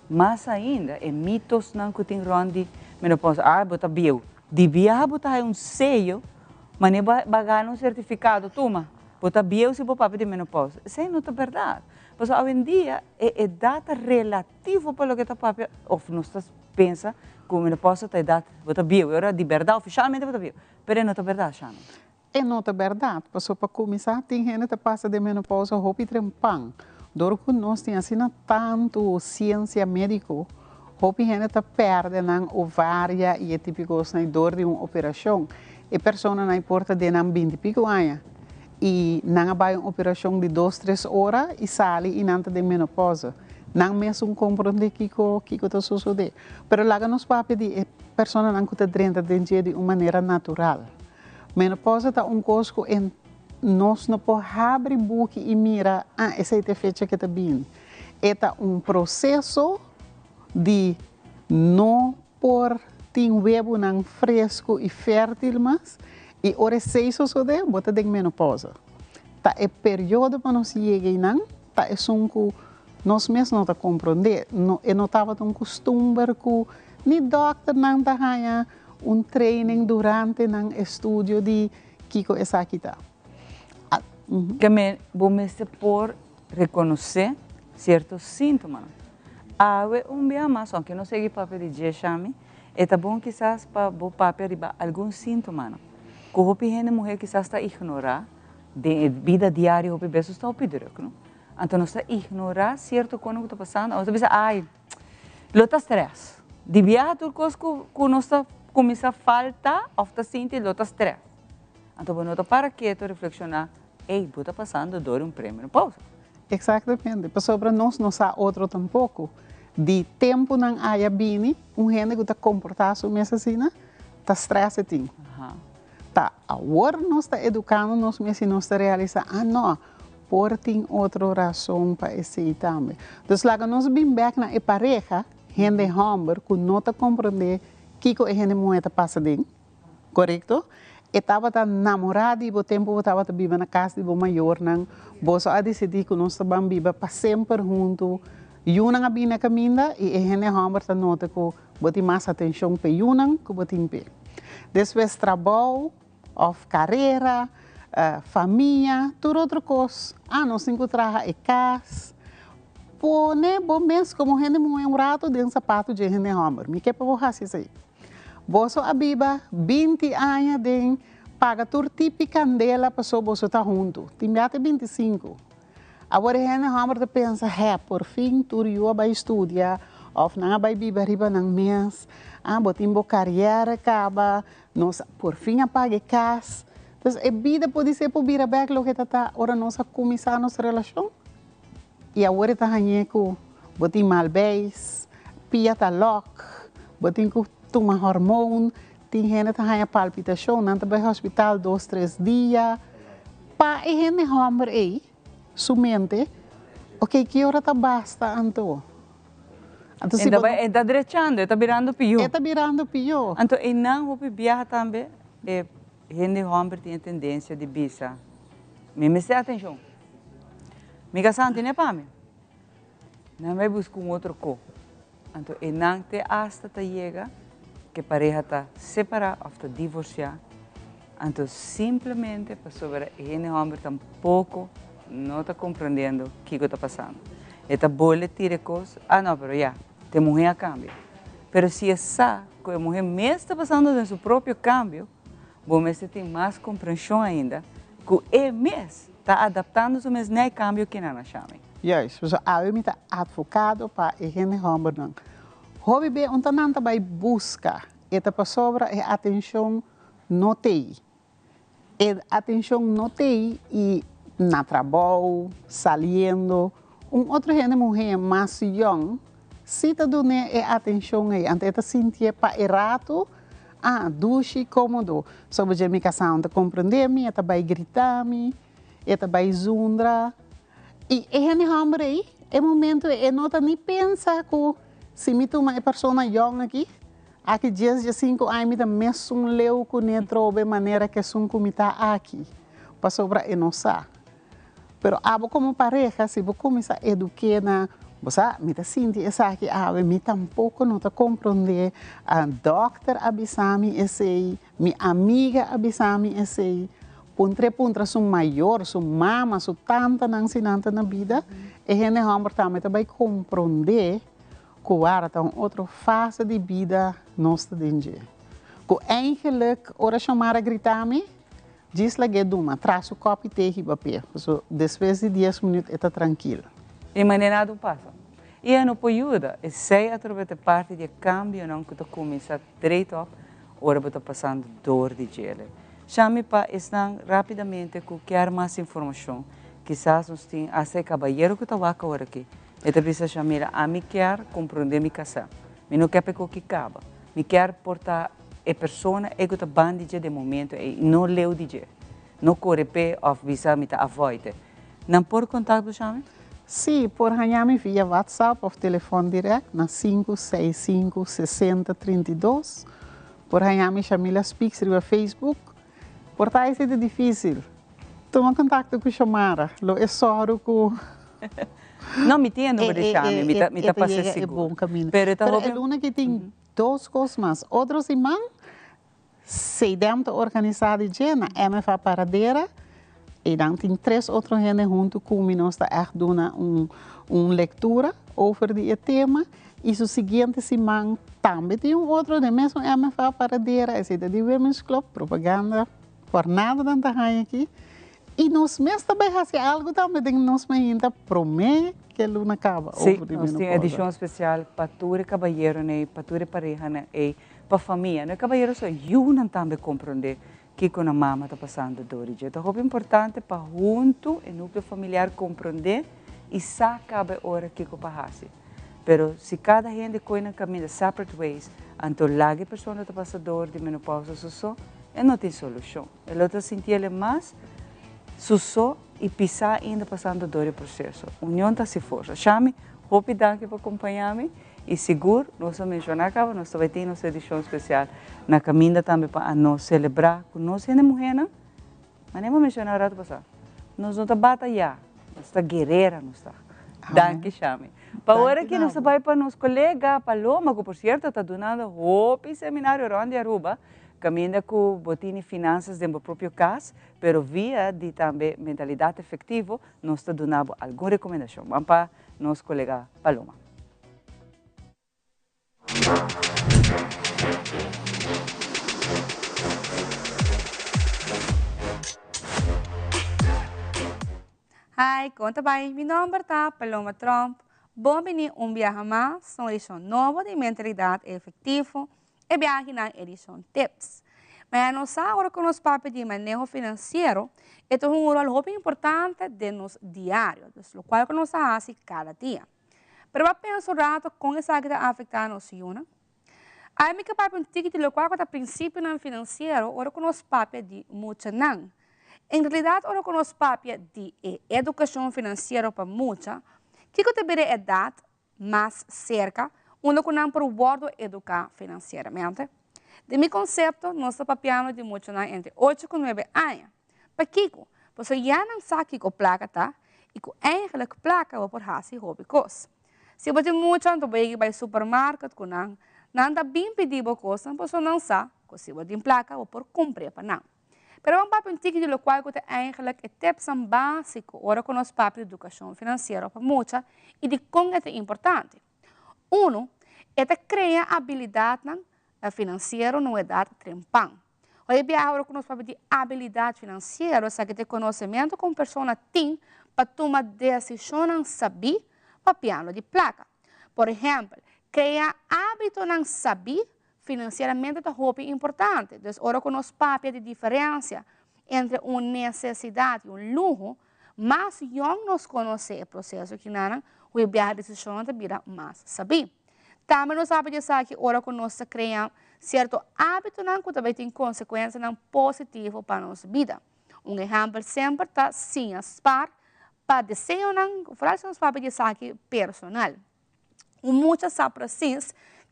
Mas ainda, é mitos não que tem ronde, menopausa, você viu, devia botar um sello, mas nem pagar um certificado, toma, você viu se você de menopausa. Isso não é verdade. Mas hoje em dia, é data relativa para o que está papel, ou não está pensa que a menopausa é data, você viu, era de verdade, oficialmente você viu, mas não é verdade, Chame. É não é verdade, porque para começar, tem gente que passa de menopausa roupa e trempão. Dor que nós temos assim tanto ciência médica, roupa e gente perde na ovária e é típico na dor de uma operação. E a pessoa não importa de não 20 pico anos. E não vai uma operação de 2-3 horas e sai e não tem menopausa. Não mesmo compreende o que está sucedendo. Mas lá nos papéis de pessoa não está dentro de uma maneira natural. Menopausa é uma coisa que nós não podemos abrir boca e mirar, essa é a fecha que está bem. É um processo de não pôr tem webo não fresco e fértil, mas e hora 6 ou so de bota de menopausa. Tá é período para nós chegar não, tá é que nós mesmos não tá compreender, não estava tão costume que nem doctor não tá ganha training durante um estudo de Kiko essa aqui tá. Que me vamos por reconhecer certos sintomas. Ave dia mais, aunque não seja papel de dia chame, é bom quizás para o papel de algum sintoma. Que o gente mulher quizás está ignorar de vida diária o bebê está o pedir, não? Então nós está ignorar certo coisa que está passando, ou pensa, ai, lota stress. De viajar tudo coisa que nós está começa a faltar, ou está sentindo lota stress. Então nós está para quieto reflexionar, ei, o que está passando dor prêmio, pausa. Exatamente. Para sobre nós não há outro tampouco. De tempo não há bem, gente que está comportando mesmo assim, está estressado. Tá, agora nós está educando nós mesmos e nós está realizando, não, por tem outra razão para esse também. Então, lá nós bem back na pareja, gente homem que não está compreendendo que a gente mulher passa dentro, correto? Estava namorado e o tempo estava vivendo na casa de maior, não. Você a decidir que nós estamos vivendo para sempre junto. Yunang abi na caminda e gente homem está nota que botar mais atenção para Yunang que botar pé. Depois trabalho, of carreira, família, tudo outra coisa. Nós encontramos em casa. Pone bom mês como gente muito rato dentro do sapato de gente homem. Me quer para você isso aí. Você a biba 20 anos de paga tur típica candela para só você estar junto. Tem até 25. Agora a gente homem pensa, por fim tu eu vai estudar, ou não vai biba riba nang mês, botim bo carreira acaba, nós por fim apaga casa. Então a vida pode ser por vir back lo que tá ora nós começar nossa relação. E agora está hanheko, botim malbéis, pia tá lock, botim com toma hormônio, tem gente que tem palpitação, não vai ao hospital 2, 3 dias. Pa e gente homem aí, sua mente, ok, que hora tá basta, Anto? Está direchando, está virando pior. Está virando pior. Então, e não vou viajar também, gente homem tem tendência de bisa. Me sei atenção. Me casante não é para mim. Não vai buscar outro co. Então, e não te hasta te chega que pareja está separada ou está divorciada. Então, simplesmente, para sobre gente homem tampouco não está compreendendo o que está passando. Está boa tira coisas. Não, pero já, tem mulher a cambio. Pero se é só que a mulher mesmo está passando no seu próprio cambio, você tem mais compreensão ainda, que é mesmo está adaptando-se mesmo nem cambio que não chama. Yes, so eu me advogado para a gente homem não. Hobby be onde não vai buscar, para sobre a atenção não tem. A atenção não tem e na trabalho, saindo, outro gente mulher mais young, se está dando a atenção aí, antes está sentir para errado, duche cômodo, sobre a minha casa, está compreender-me, está vai gritar-me, está vai zundra, e a gente homem aí, é momento, não está nem pensa que se me toma uma pessoa young aqui dias de 5 anos, me mesmo leu com a maneira que são como está aqui, para sobrar e não sabe. Pero como pareja, se você começar a educar, você me sente essa aqui, me tampouco não está compreender, a doctor abisami esse, minha amiga abisami esse, puntra são maior, são mama, são tanta não ensinanta na vida, e a gente também vai compreender que agora outra fase de vida nossa dentro. Que eigenlijk, ora chamar a gritar-me, diz lá que duma, traz o copo e terra papel. Depois de 10 minutos, está tranquilo. E maneira não passa. E não pode ajudar. E se através da parte de cambio, não que tu começa direito, ora você está passando dor de gelo. Chame para estar rapidamente com quer mais informação. Quizás nós temos esse cabalheiro que está agora aqui. Ele precisa chamar a mim quer compreender minha casa. Eu não quero que acaba. Eu quero portar a pessoa que está bem de momento e não leu de dia. Não corre pé ou visa me avoide. Não por contato chame? Sim, por ganhar-me via WhatsApp ou telefone direto na 565 60 32. Por ganhar-me chamar as Pix no Facebook. Por tal é difícil. Toma contato com a chamada. Lo é só com não me tinha número de chame, me está passando seguro. É bom caminho. Pero é luna que tem duas coisas mais. Outros irmãos, se dentro organizada de na MFA Paradeira, e dan tem 3 outros gente junto comigo, nós está dando uma leitura over o tema. E o seguinte semana também tem outro de mesmo MFA Paradeira, esse de Women's Club, propaganda, por nada tanta aqui. E nós mesmos também fazemos algo também, nós ainda prometemos que ele não acaba. Sim, nós temos edição especial para todo cabalheiro, para toda pareja e para a família. O cabalheiro só ajudam também a compreender o que a mama está passando dor. Então, é importante para junto, o núcleo familiar, compreender e saber a hora que passa. Mas se cada gente coi na caminho separate ways, então lá a pessoa está passando dor de menopausa, só, não tem solução. Ela está sentindo mais susso e pisar ainda passando dor e processo. União está se força. Chame, roupa danke para acompanhar-me E seguro, nós mencionar que nós vai ter nossa edição especial na caminha também para nós celebrar com nós ainda mulher, não? Mas nem vou mencionar rato passar. Nós não estamos batalhar, nós estamos guerreira, nós estamos. Danke, chame. Para agora que nós vai para nosso colega Paloma, que por certo está donando roupa seminário onde Aruba, caminha com botini finanças dentro do próprio caso, pero via de também mentalidade efetiva, nós está donando alguma recomendação. Vamos para nosso colega Paloma. Hi, conta bem, meu nome é Paloma Trump. Bem-vindo a viaje mais, uma edição nova de mentalidade efetiva e viaje na edição Tips. Mas nós agora com os papéis de manejo financeiro, este é rol muito importante de nos diário, o qual nós fazemos cada dia. Pero eu penso rato como isso vai afetar a nossa vida. Aí me capaz um ticket do qual o princípio não financeiro, ora com os papéis de muita não. Em realidade, ora com os papéis de educação financeira para muita, que eu deveria idade mais cerca, onde eu não provo educar financeiramente. De meu conceito, nós estamos papiando de muita não entre 8 e 9 anos. Para Kiko, você já não sabe que a placa está, e que eigenlijk placa vai por hasi hobby coisa. Se você muito então vai para o supermercado com não dá bem pedir coisa, você não sabe que se você tem placa vai por comprar para não. Pero vamos para um ticket do qual você eigenlijk tips básico ora com os papéis de educação financeira para muita e de como é importante. Um, é criar habilidade financeira na idade trempão. Hoje agora com os papéis de habilidade financeira, é que ter conhecimento com pessoa tem para tomar decisão saber para piano de placa. Por exemplo, criar hábito não saber financeiramente é muito importante. Então, ora com os papéis de diferença entre uma necessidade e um luxo, mas não nos conhece o processo que não o viajar decisão de vida mais saber. Também nós sabemos que ora com nós criamos certo hábito não que também tem consequências não positivas para a nossa vida. Um exemplo sempre está sim aspar para desejo não fazer nos papéis de personal. Muitas sabem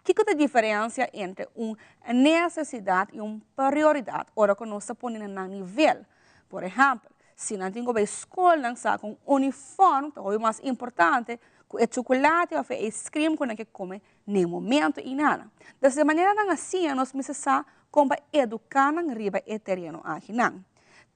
que é a diferença entre uma necessidade e uma prioridade. Ora, que nós ponemos no nível. Por exemplo, se não temos uma escola, não sabe com uniforme, é o mais importante, que é chocolate ou é ice cream que nós comemos no momento e nada. Dessa maneira, assim, nós precisamos como educar no riba e terreno aqui.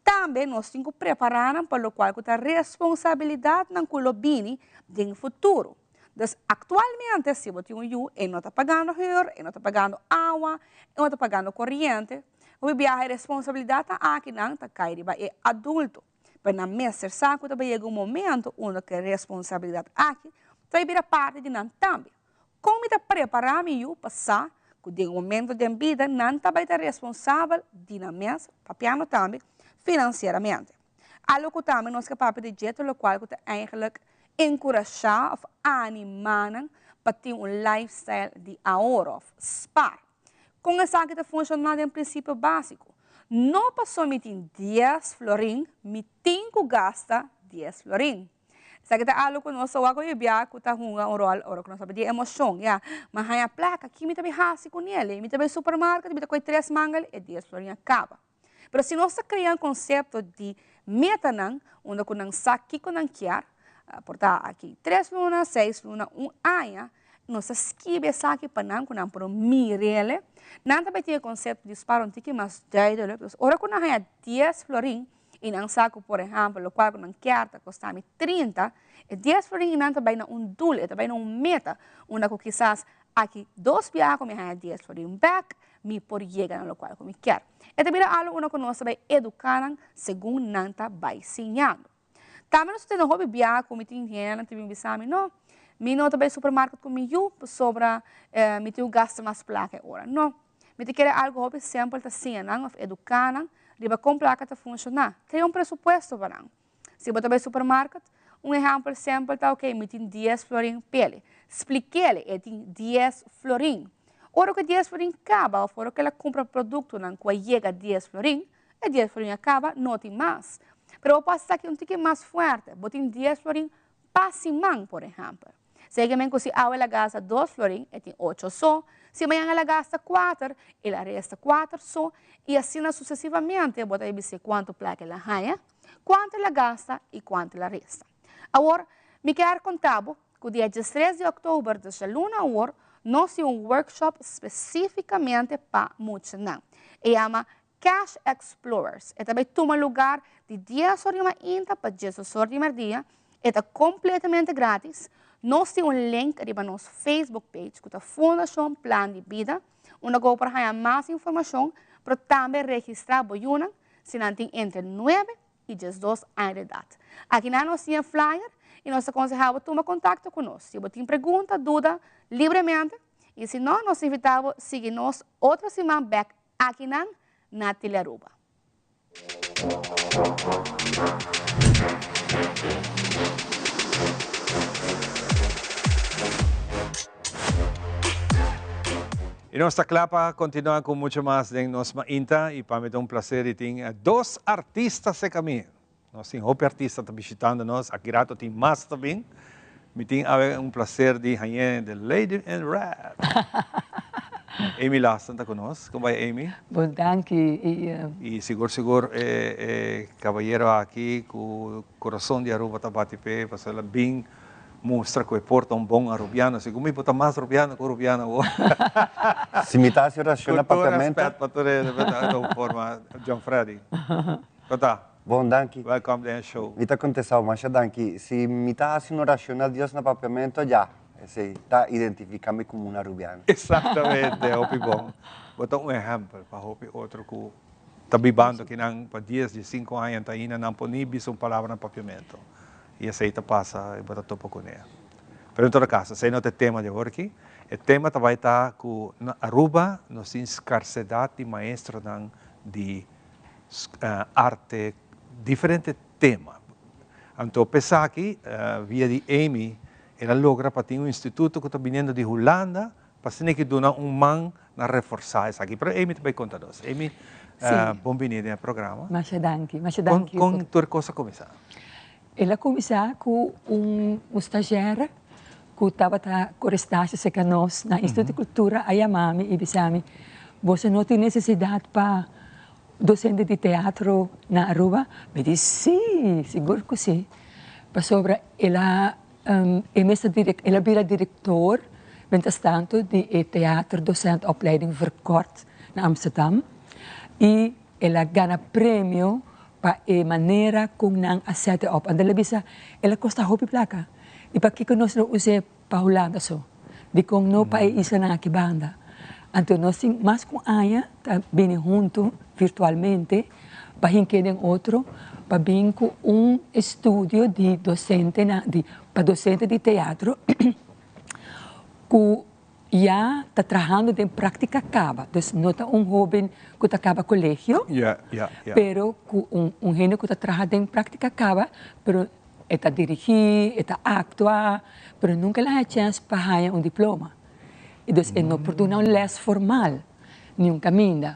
Também nós temos que preparar para o qual a responsabilidade não colobine no futuro. Então, atualmente, se você não está pagando hyra, não está pagando água, não está pagando corrente, você a responsabilidade aqui não está caindo, é adulto. Mas na mesma saco, também chega um momento onde a responsabilidade aqui vai virar parte de nós também. Como está preparado para passar, que de um momento de vida, não está responsável de nós mesmos, papiano também, financeiramente. Algo que também nós capaz de jeito, o qual é eigenlijk encorajar of animar para ter um lifestyle de ahorro, spar. Com essa que funciona em princípio básico. Não passou me tem 10 florin, me tem que gastar 10 florin. Sa kita algo que nós só agora biar que tá um rol ora que nós sabe de emoção, ya. Mas a placa que me também hasi com ele, me também supermercado, me também 3 mangal e 10 florin acaba. Pero se nós criar conceito de meta não, onde que não sabe que não quer portar aqui 3 lunas, 6 lunas, 1 ano, nós esquive aqui para não que não por mirele, não também tem conceito de disparo um tique mais daí, ora que não é 10 florin e não saco, por exemplo, o qual não quer custar 30, e 10 florin e não também não dul, e também não meta, onde que quizás aqui 2 viagens me é 10 florin back, me por chegar no qual me quer. E também algo onde que nós vai educar segundo não está vai ensinando. Também nós temos hobby viajar como tem dinheiro, tem bisami, não. Me não também supermercado comigo sobre me tenho gasto mais placa agora, não. Me te quer algo hobby sempre tá ensinando, educar, riba com placa tá funcionar. Tem presupuesto para não. Se você vai supermercado, exemplo sempre tá ok, me tem 10 florin pele. Explique-lhe, tem 10 florin. Ora que 10 florin acaba, ou que ela compra produto não que chega 10 florin, e 10 florin acaba, não tem mais. Pero passa aqui tique mais forte, botem 10 florin passimão, por exemplo. Seguimento se agua ela gasta 2 florin, tem 8 só. Se amanhã ela gasta 4, ela resta 4 só. E assim sucessivamente, bota aí dizer quanto placa ela ganha, quanto ela gasta e quanto ela resta. Agora, me quero contar que o dia 13 de outubro, desde a luna hora, nós temos um workshop especificamente para Muchanang. E chama Cash Explorers. E também toma lugar de 10 horas de manhã para 10 horas de dia. É completamente grátis. Nós temos um link ali para nosso Facebook page, que é a Fundação Plan de Vida, onde go para ganhar mais informação, para também registrar boiuna, se não tem entre 9 e 12 anos de idade. Aqui nós temos flyer e nós aconselhamos tomar contato conosco. Se você tem pergunta, dúvida, livremente. E se não, nós invitamos a seguir-nos outra semana back aqui na Tilaruba. E nossa clapa continua com muito mais de nós mainta e para mim é um prazer e tem 2 artistas aqui caminho. Nós temos outro artista está visitando nós, aqui rato tem mais também. Me tem um prazer de ganhar de Lady in Red. Amy Laston está conosco. Como vai, Amy? Bom, danke. E seguro, caballero aqui com o coração de Aruba está batipe, para ela bem mostra que porta um bom arubiano. Se como importa mais arubiano que arubiano. Se me está raciona papiamento. Com todo respeito, para forma, John Freddy. Tá. Bom, danke. Welcome to the show. Me está contestando, mas danke. Se me está fazendo racionar Deus no papiamento, já. Se está identificando como um arubiano. Exatamente, é bom. Botar um exemplo para outro que está vivendo aqui para 10, 5 anos, está indo não pode um palavra no papiamento. E essa aí passa e botar topo com ela. Mas em todo caso, esse não é o tema de hoje aqui. O tema vai estar com Aruba, nos escassez de maestros de arte, diferente tema. Então, pensar aqui, via de Amy, ela logra para ter um instituto que está vindo de Holanda, para que dona man na reforçar isso aqui. Mas Amy vai contar-nos. Amy, bem-vinda ao programa. Mas danke. Com tua coisa começar. Ela começou com um estagiário que estava correspondendo com nós na Instituto de Cultura, Ayamami e Bisami. Você não tem necessidade para docente de teatro na Aruba? Me disse, sim, seguro que sim. Sobre ela vira diretor, mientras tanto, de teatro docente opleiding verkort na Amsterdam. E ela ganha prêmio para a maneira como não aceita op. Ela bisa, ela custa hopi placa. E para que nós não use para Holanda só. De como não para isla na aqui banda. Então nós temos mais com Aya, tá bem junto virtualmente, para hinqueden outro, para vir com estúdio de docente para docente de teatro, que já está trabalhando em prática acaba. Então, não é jovem que acaba colégio, pero gente que está trabalhando em prática acaba, pero está dirigir, está actuar, pero nunca lhe dá chance para ganhar diploma. Então, não oportuna les formal, nenhum caminho.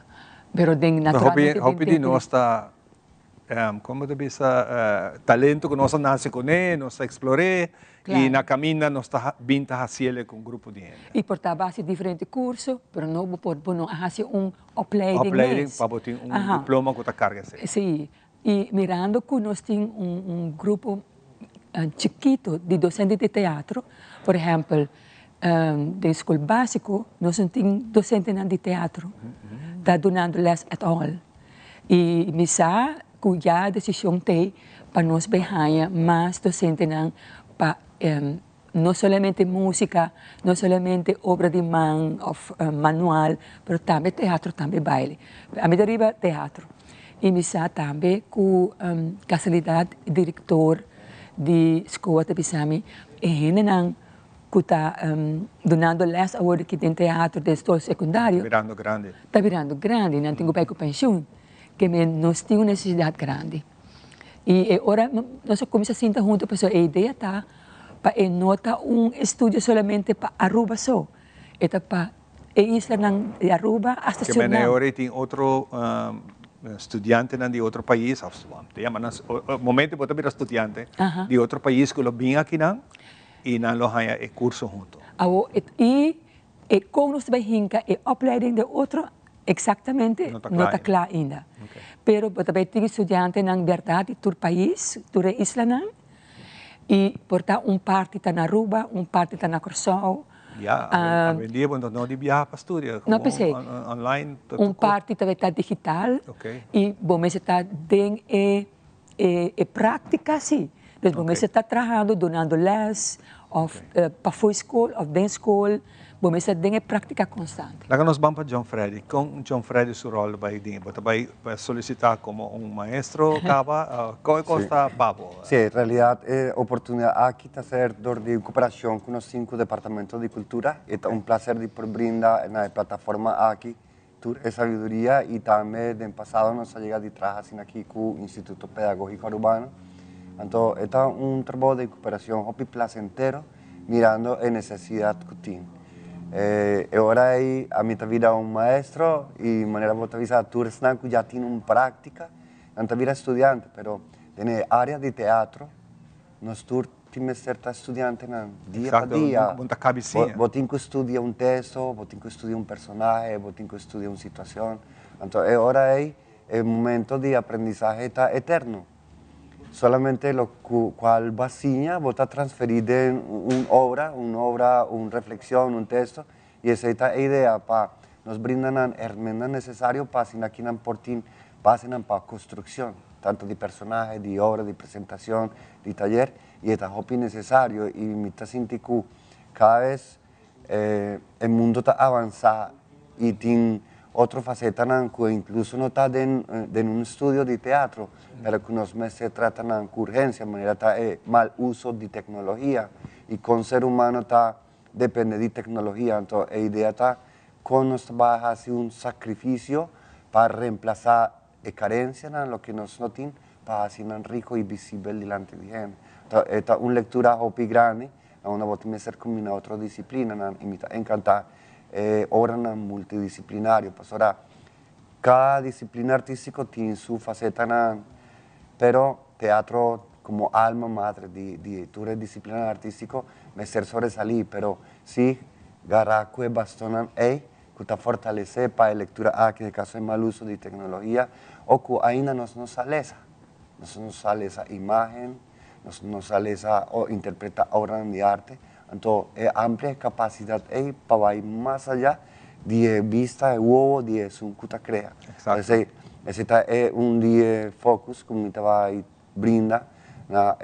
Pero naturalmente... Hopi de nós está... como te diz, talento que nós nasce com ele, nós exploramos, e na caminha nós está vindo a fazer com um grupo de gente. E por estar base diferente curso, mas não por fazer opleiding. Opleiding para ter diploma que está carga. Sim, e mirando que nós temos grupo chiquito de docentes de teatro, por exemplo, de escola básico, nós temos docentes de teatro, está donando les at all. E misa cuya a decisão tem para nós ganhar mais docentes para não somente música, não somente obra de mão ou manual, mas também teatro, também baile. A minha deriva teatro. E misa também com casualidade diretor de escola de Bisami, e gente que está donando les agora que tem teatro de escola secundário. Está virando grande. Está virando grande, não tenho para pensão. Que nós temos necessidade grande. E agora nós começamos a sentar juntos, porque a ideia está para nota estúdio somente para Aruba só. É para a isla de Aruba hasta que agora tem outro estudante de outro país, no momento pode vir estudante de outro país que lo vem aqui y na lo haya el curso junto. Y com nos vai hinka e opleiding de outro exactamente não está claro ainda. Pero também tem estudante na verdade do país, do isla e porta parte está na Aruba, parte está na Curaçao. Aprendi quando não de viajar para estudar, não pensei. Online. Parte também está digital e bom, mas está bem prática sim. Então, você está trabalhando, dando les, ou para a escola, ou dentro da escola, você tem prática constante. Lá nós vamos para John Freddy. Com John Freddy, seu rol vai vir. Você vai solicitar como maestro, como custa pago? Sí, en realidad, oportunidad aquí de hacer de cooperación con los 5 departamentos de cultura. Es un placer de brindar en la plataforma aquí. Sabiduría y también en pasado nos ha llegado de trabajar aquí con el Instituto Pedagógico Urbano. Entonces, es un trabajo de cooperación muy placentero, mirando en necesidad que tiene. Ahora a mí vida un maestro y de manera botaviza tú ya tiene una práctica, no vida estudiante, pero tiene área de teatro, nos tienes cierta estudiante día a día. Vos tienes que estudiar un texto, vos tienes que estudiar un personaje, vos tienes que estudiar una situación. Entonces ahora el momento de aprendizaje está eterno. Solamente lo cual vacía, vos estás transferido en una reflexión, un texto, y esa es la idea para nos brindan herramientas necesarias para que aquí pasen para construcción, tanto de personaje, de obra, de presentación, de taller, y es muy necesario, y me siento que cada vez el mundo está avanzando y tiene otra faceta que incluso no está en un estudio de teatro, pero que nos se trata de urgencia, de manera mal uso de tecnología, y con el ser humano depende de tecnología. Entonces la idea está con nos va a hacer un sacrificio para reemplazar la carencia en lo que nos no tiene, para hacer rico y visible delante de gente. Entonces esta es una lectura muy grande, una voy ser combinada a otra disciplina, y me encanta obras multidisciplinarias. Pues ahora, cada disciplina artística tiene su faceta, pero teatro como alma madre de toda disciplina artística me ser sobresalir, pero sí, Garaco es bastante que está fortalecido para la lectura que en el caso de mal uso de tecnología, o que ainda nos sale esa imagen, nos sale esa interpreta obra de arte. Entonces, es amplia capacidad para ir más allá de vista de huevo de su que crea. Ese es un día focus que me va a brindar la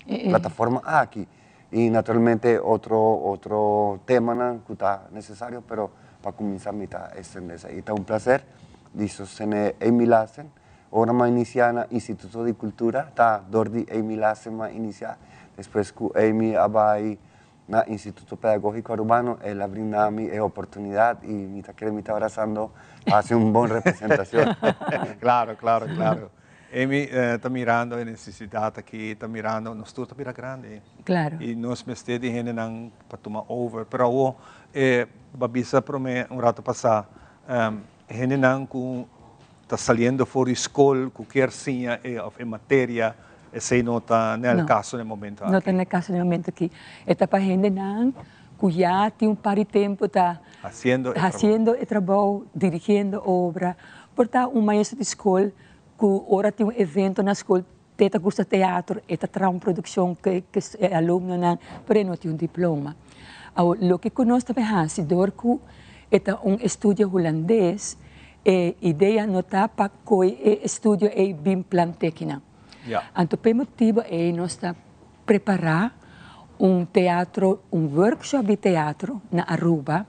plataforma aquí. Y naturalmente otro tema que está necesario, pero para comenzar a extenderse. Y es un placer de sostener Amy Lassen, ahora más iniciada en el Instituto de Cultura, está Dordi Amy Lassen más iniciada. Después que Amy va en el Instituto Pedagógico Urbano, él brinda mi oportunidad y me está abrazando, hace una buena representación. Claro. Amy está mirando a necesidad aquí, está mirando, nos está mirando grande. Claro. Y nos mete de gente para tomar over. Pero babisa para mí un rato pasado, gente que está saliendo fuera de escuela, cualquier seña en materia, ese no está en el caso en el momento. No está en el caso en el momento aquí. Esta para gente que ya tiene un par de tiempo está haciendo el trabajo, dirigiendo obra, porque un maestro de escuela que ahora tiene un evento en la escuela, te gusta teatro, te trae una producción que es alumno, pero no tiene un diploma. Lo que conozco es que es un estudio holandés, idea no está para que el estudio es bien planteado. Entonces, por motivo, nós está preparar un workshop de teatro na Aruba,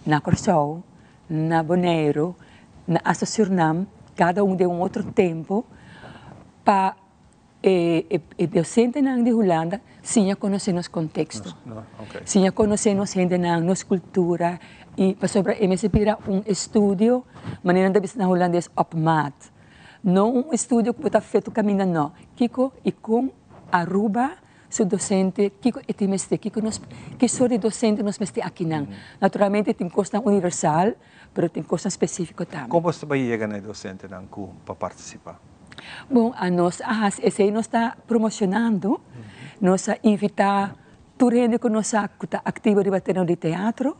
na Curaçao, na Bonaire, na Asa Suriname, cada de un otro tiempo, para docente de Holanda, sim conhecer os contextos, sim conhecer a gente nossa cultura, e para sobre se pira estudio, maneira de na holandês op maat. Não estudio que está feito caminhando, não. Kiko e com Aruba, seu docente, Kiko e tem Kiko que sou de docente nós meste aqui não. Naturalmente tem costa universal, mas tem costa específica também. Como você vai chegar na docente não para participar? Bom, esse aí nós está promocionando nós invitar toda gente que nós está ativa de teatro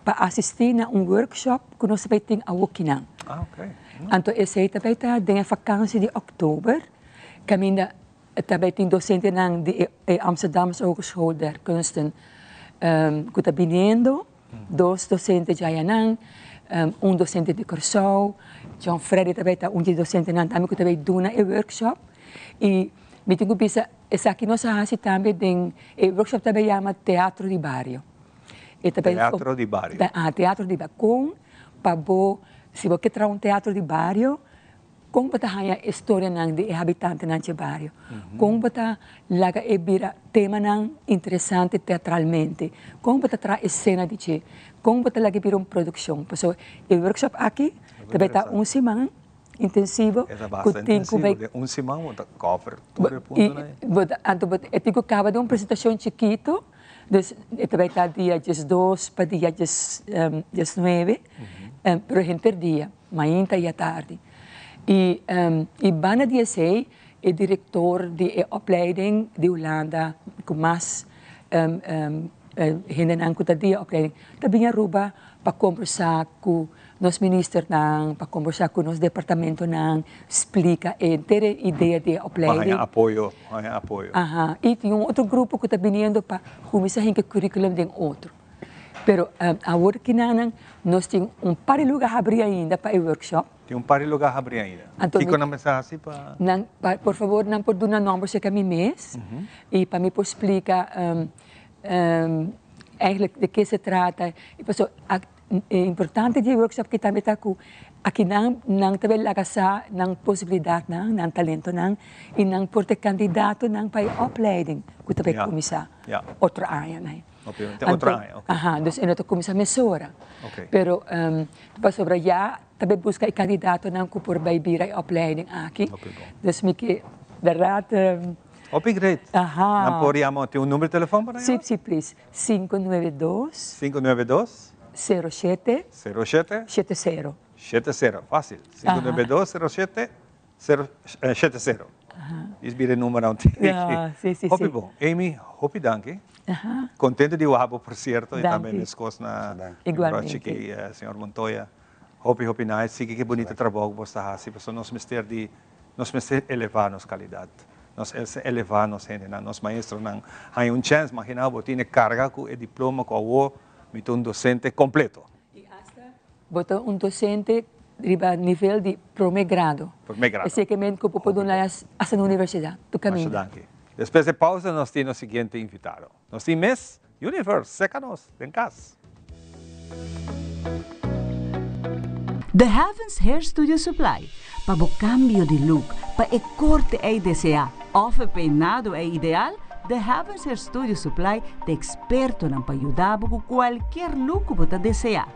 para assistir a workshop que nós vai ter a Wokinang. Ok. Então, esse aí também está na vacância de outubro. Caminha também tem docente de Amsterdamse Hogeschool der Kunsten que está vindo, 2 docentes de Ayanang, docente de Curaçao, John Freddy também está docente também que também dona o workshop. E me tenho pensado, essa aqui nós fazemos também o workshop também chama Teatro de Barrio. Teatro de Barrio. Teatro de Barrio. Com, se você quer um teatro de barrio, como você hanya história de habitantes de barrio, como você laga tema interessante teatralmente, como você traz cena de che, como você laga uma produção. Então, o workshop aqui também está semana intensivo. É bastante intensivo, de semana você cobre todo o ponto, né? Então, eu tenho que acabar de uma apresentação chiquito, dus também está dia 2 para dia 9, pero entre dia, manhã e à tarde. E Bana dia 6 é diretor de opleiding de Holanda, com mais gente que está opleiding. Também aruba para conversar com nos ministros, para conversar com nos departamento, explica a ideia de opleiding. Apoio. E tem outro grupo que está vindo para começar a currículo de outro. Pero agora que nós temos par de lugar abrir ainda para o workshop. Tem par de lugar abrir ainda. Kiko na mensagem para... Por favor, não pode dar número se caminho mês e para me explicar eigenlijk de que se trata. E pessoal, é importante de workshop que também está com aqui não também lagasa não possibilidade não talento não e não por ter candidato não para opleiding que também começar outra área né. Outra área. Dus en dat começa a mesura. Pero para sobre já também busca candidato não que por vai vir a opleiding aqui. Dus me que verdade great. Não podíamos ter número de telefone para sim, please. 592 07 70. Fácil. 592 07 70. Isso vira o número antigo. Sim. Hopi bom. Amy, hopi danke. Contente de Wabo, por certo, e também minhas coisas na igualmente que senhor Montoya. Hopi nice. Sim, que bonito trabalho que você faz. Nós mister elevar nossa qualidade. Nós elevar nossa gente, nosso maestro não há chance, imagina, você tem carga com o diploma com o docente completo. Bota docente a nível de primeiro grado. Esse que me ocupa de na universidade, do caminho. Depois de pausa, nós temos o seguinte invitado. Nós temos Miss Universe, seca-nos, em casa. The Heavens Hair Studio Supply. Para o cambio de look, para o corte é desejar, ou o peinado é ideal, The Heavens Hair Studio Supply é experto para ajudar com qualquer look que você desejar.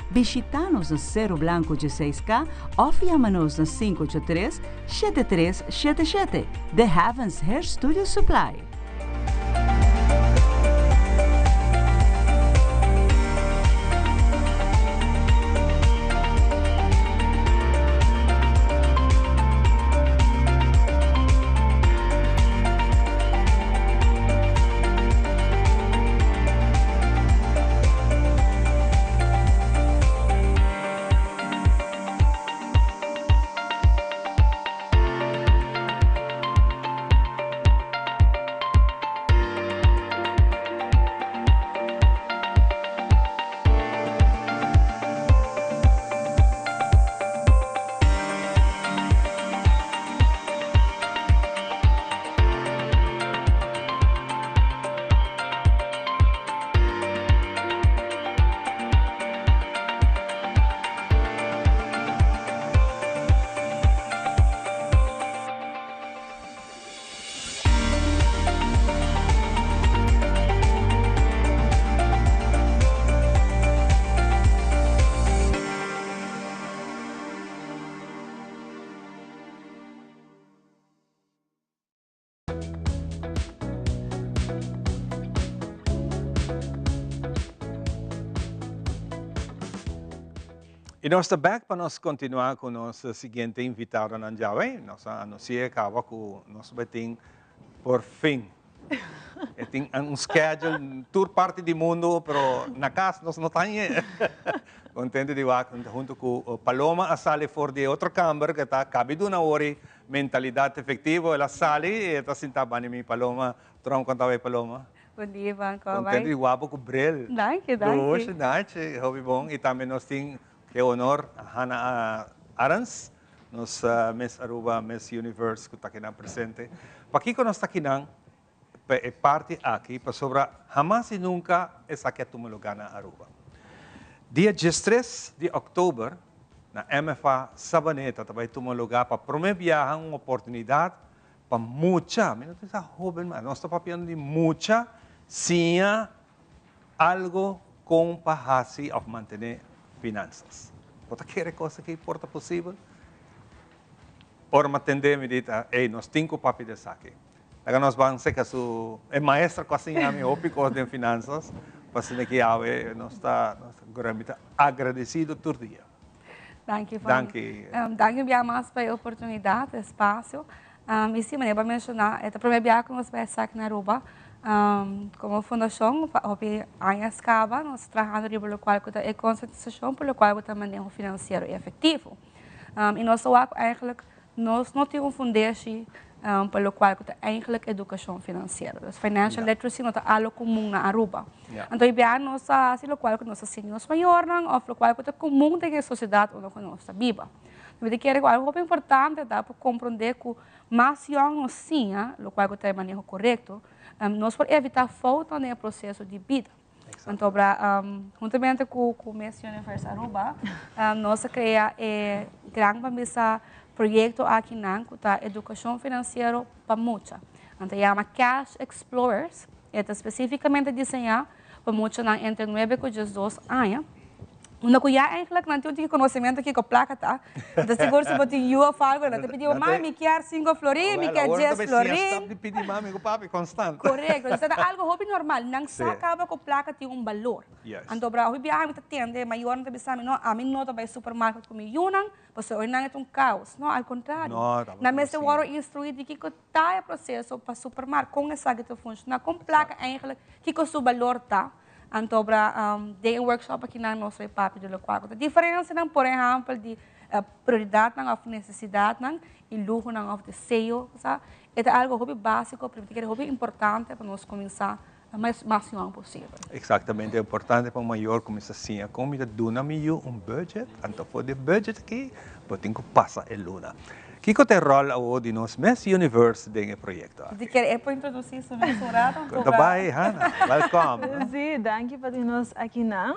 Visita-nos no Cerro Blanco 16K ou chama-nos no 583-7377. The Heavens Hair Studio Supply. E nós estamos back para nós continuar com o nosso seguinte invitado na Java. Nós anunciamos que nós vamos ter, por fim, tem schedule, tour parte do mundo, pero na casa nós não temos. Contente de estar junto com Paloma, a sala fora de outra câmara, que está cabido na hora, mentalidade efetiva, ela sale e está sentada em mim, Paloma. Trom, quanto vai, Paloma? Bom dia, Ivan. Contente de guapo com o Brel. Danke. Hoje, noite, hobby bom. E também nós temos que honor a Hannah Arans, nossa Miss Aruba, Miss Universe, que está aqui na presente. Para aqui que nós está aqui é parte aqui, para sobre jamás e nunca essa aqui é o lugar na Aruba. Dia 13 de outubro, na MFA Sabaneta, também tomou lugar para primeiro viajar uma oportunidade para muita, não tem essa jovem, mas nós estamos falando de muita, sim, algo com para manter finanças. Você quer coisa que importa possível? Por me atender, me diz, ei, nós temos papi de saque. Agora nós vamos ser que é maestra quase a minha opinião de finanças, para que nós está agradecido todo dia. Danke, Danke. Danke mais pela oportunidade, espaço. E sim, eu vou mencionar, é a primeira viagem que nós vamos aqui na Aruba. Como fundação, anos acaba, nós trabalhamos pelo qual é conscientização, pelo qual é manejo financeiro e efetivo. E nós nós não temos fundação pelo qual é educação financeira. Financial literacy não é algo comum na Aruba. Então, nós assim, o qual nós ensinamos maior, ou o qual é comum da sociedade onde nós vivemos. Eu quero algo importante para compreender que mais nós sim, o qual é o manejo correto, nós podemos evitar falta no processo de vida. Então, juntamente com o Miss Universe Aruba, nós criamos um grande projeto aqui na educação financeira para muita. Então, chama Cash Explorers, é especificamente desenhado para muita entre 9 e 12 anos. Una kuya eigenlijk nanti unti conhecimento aqui com placa tá. Então seguro se botar eu falo, te pediu mãe me quer 5 flori, me quer 10 flori. Stop de pedir mãe com papi constante. Correto, isso é algo hobby normal, não se acaba com placa tem valor. Então para o viagem me tende maior não te sabe não, a mim não vai supermercado com yunan, você hoje não é caos, não, ao contrário. Na mesa o instruir de que tá o processo para supermercado com essa que funciona com placa eigenlijk que o seu valor tá. Então, tem um workshop aqui na nossa papi do local. A diferença, por exemplo, de prioridade, de necessidade e luxo, de desejo, é algo básico, é importante para nós começar o mais possível. Exatamente, é importante para o maior começar assim. Como eu dou budget, então for the budget aqui, eu tenho que passar a luna. Kiko te rol de nos Miss Universe desse projeto. É para introduzir sua mensurada? Bye, Hannah. Welcome. Sim, danke para nós aqui na.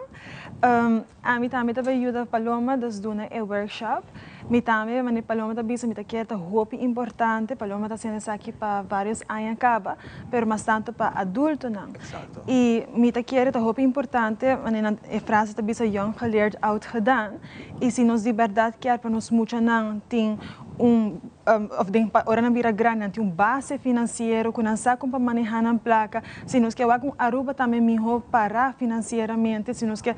A mim também ajuda Paloma das duna e workshop. Mi também, mas Paloma também me tá quer hope importante. Paloma tá sendo aqui para vários anos acaba, pero mais tanto para adulto não. Exato. E mi tá quer hope importante, mas a frase também é young geleerd oud gedaan. E se nós de verdade quer para nós muito não tem of den ora na vira grande tem base financeiro que não sabe como manejar na placa se nós quer um Aruba também melhor para financeiramente se nós quer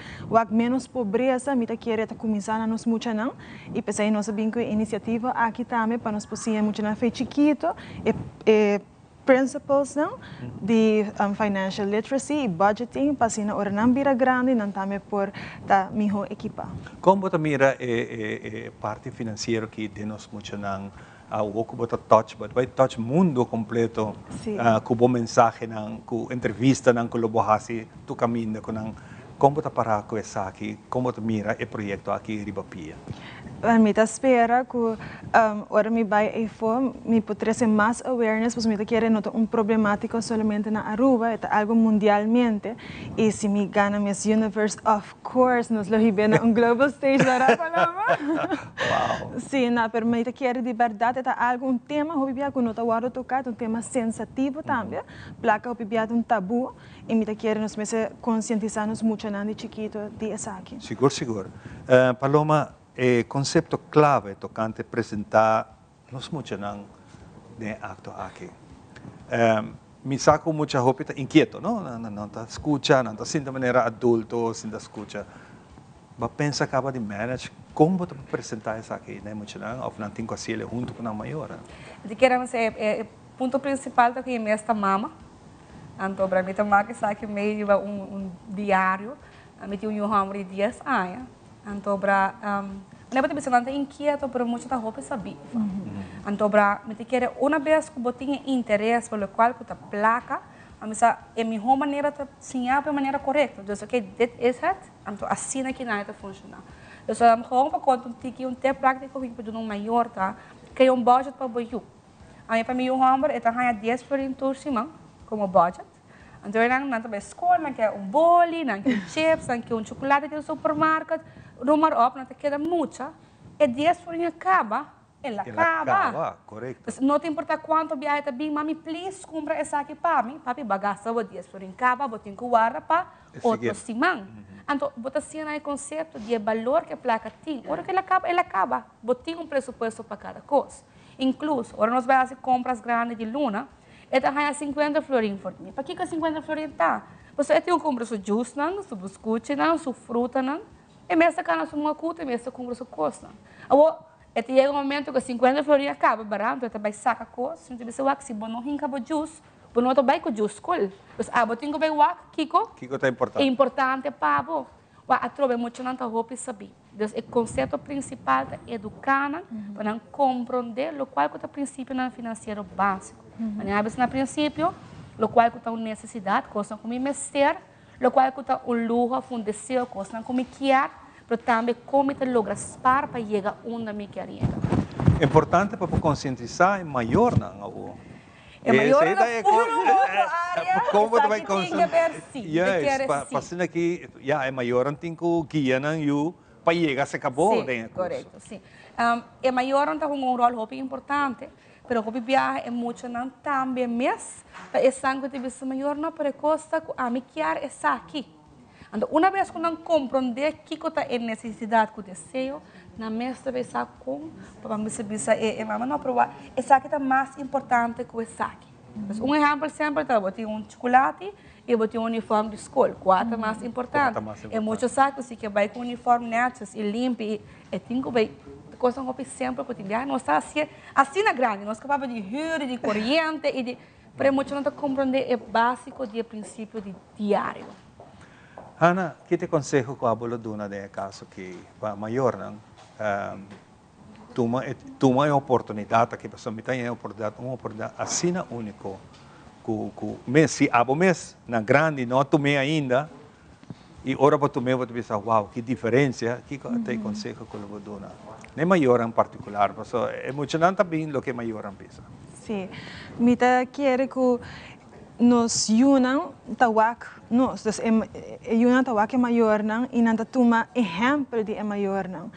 menos pobreza me tá querer começar a nos muito não e pensei nós bem com iniciativa aqui também para nós possível muito na feito chiquito e principles não de financial literacy e budgeting para se na ora na vira grande não também por tá melhor equipa. Como você mira parte financeira que de nós muito não o que você touch mundo completo com bom mensagem não com entrevista não com o bohasi tu caminho com não como você para com essa aqui como você mira o projeto aqui em Ribapia. Me espera que ora me vai e for me poder ser mais awareness porque me quer notar problemático somente na Aruba é algo mundialmente e se me gana Miss Universe of course nos lo ribena global stage da Paloma. Wow. Sim, na pero me quer de verdade é algo tema hobby que não tá guardo tocar tema sensativo também placa hobby tabu e me quer nos conscientizar-nos muito de chiquito de essa aqui. Seguro. Paloma, o conceito clave tocante apresentar nos muitos de acto aqui. Me saco muita roupa inquieto, não está escuta, não está assim de maneira adulto, assim da escuta. pensa acaba de manage, como você apresentar isso aqui, né, muito não, ou não tem que fazer junto com a maior. De que era ponto principal da que é esta mama, então para mim também que sabe que meio diário, me tinha hambre dias então para lembra de pensar inquieto por muito da roupa sabia, então para me te querer uma vez que eu tinha interesse pelo qual que a placa a missa é minha maneira de ensinar de maneira correta. Então, ok, dit is het. Então, assim aqui não está funcionando. Então, gewoon para conta um ter prático que para um maior tá, que é budget para boiú. A minha para mim hambre é ganhar 10 florin por semana como budget. Então, eu não estou escola, não quer boli, não quer chips, não quer chocolate do supermercado, rumar up, não quer muita. E 10 florin acaba. Ela acaba. Correto. Não te importa quanto viaje está bem, mami, please, compra essa aqui para mim. Papi, bagaça, vou dias por acaba, vou ter que guardar para outro semana. Então, você tem aí o conceito de valor que a placa tem. Ora que ela acaba. Vou ter presupuesto para cada coisa. Incluso, ora nós vamos fazer compras grandes de luna, ela ganha 50 florin por mim. Para que 50 florin está? Você tem que comprar seu juice, seu biscoito, sua fruta, e mesmo que não uma cuta, e mesmo compra sua coisa. E chega um momento que 50 florin acaba, barato, você vai sacar coisa, você vai saber que se você não rinca o juice, você não vai com o juice, você tem que ver o Kiko. Kiko é importante. É importante para você. A troca é muito não roupa e saber. Então, o conceito principal é educar, para compreender o qual é o princípio financeiro básico. Mas, no princípio, o qual é uma necessidade, coisa como investir, o qual é um luxo, um desejo, coisa como quer, mas também como te logra para chegar onde me quer chegar. É importante para conscientizar é maior não. É maior na área. Como você vai conscientizar? Passando aqui, é maior não tem que guiar não eu para chegar se acabou sim, correto, sim. É maior não tem um rol importante, mas o viaje é muito não também mesmo. É sangue de vista maior não para costa a me quer essa aqui. Então, uma vez que não compreender que é necessidade que eu desejo, na mesma vez com para me saber mas não provar essa aqui é mais importante que essa aqui. Um exemplo sempre eu tenho um chocolate e eu tenho um uniforme de escola, quatro mais importante. É muito saco se que vai com uniforme neto e limpo e tenho que ver coisa que sempre que tem não está assim na grande, nós capaz de rir, de corrente e de para muito não compreender é básico de princípio de diário. Ana, que te aconselho com a bola duna de caso que para maior não toma uma oportunidade que a pessoa me tem uma oportunidade assim único que mês se abo mês na grande não tomei ainda e ora para tomei vou pensar uau que diferença que te aconselho com a bola duna nem maior em particular mas é emocionante também o que maior pensa. Sim, me tá quer que nos unam tawak nos unam tawak é maior não e não toma exemplo de maior não.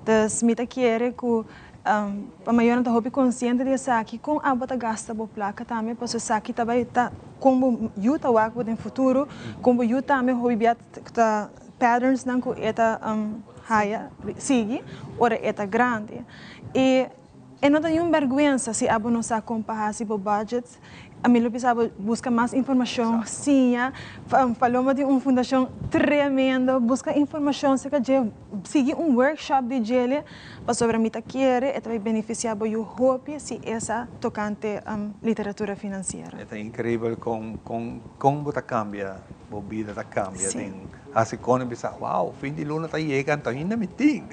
Das me tá quer que a maior não tá consciente de aqui com a bota gasta bo placa também para essa aqui também tá como eu tawak no futuro como eu também hobby tá patterns não que eta haya sigue ora eta grande e não tem nenhuma vergonha se a não sabe comparar se o budget. A mim, eu busca mais informação, sim, falamos de uma fundação tremenda, busca informação, se seguir workshop de gele, para sobre a mim quer, e vai beneficiar o hobby se essa tocante literatura financeira. É incrível como você cambia, a vida cambia. Assim, quando pensa, uau, fim de luna está chegando, ainda me tem.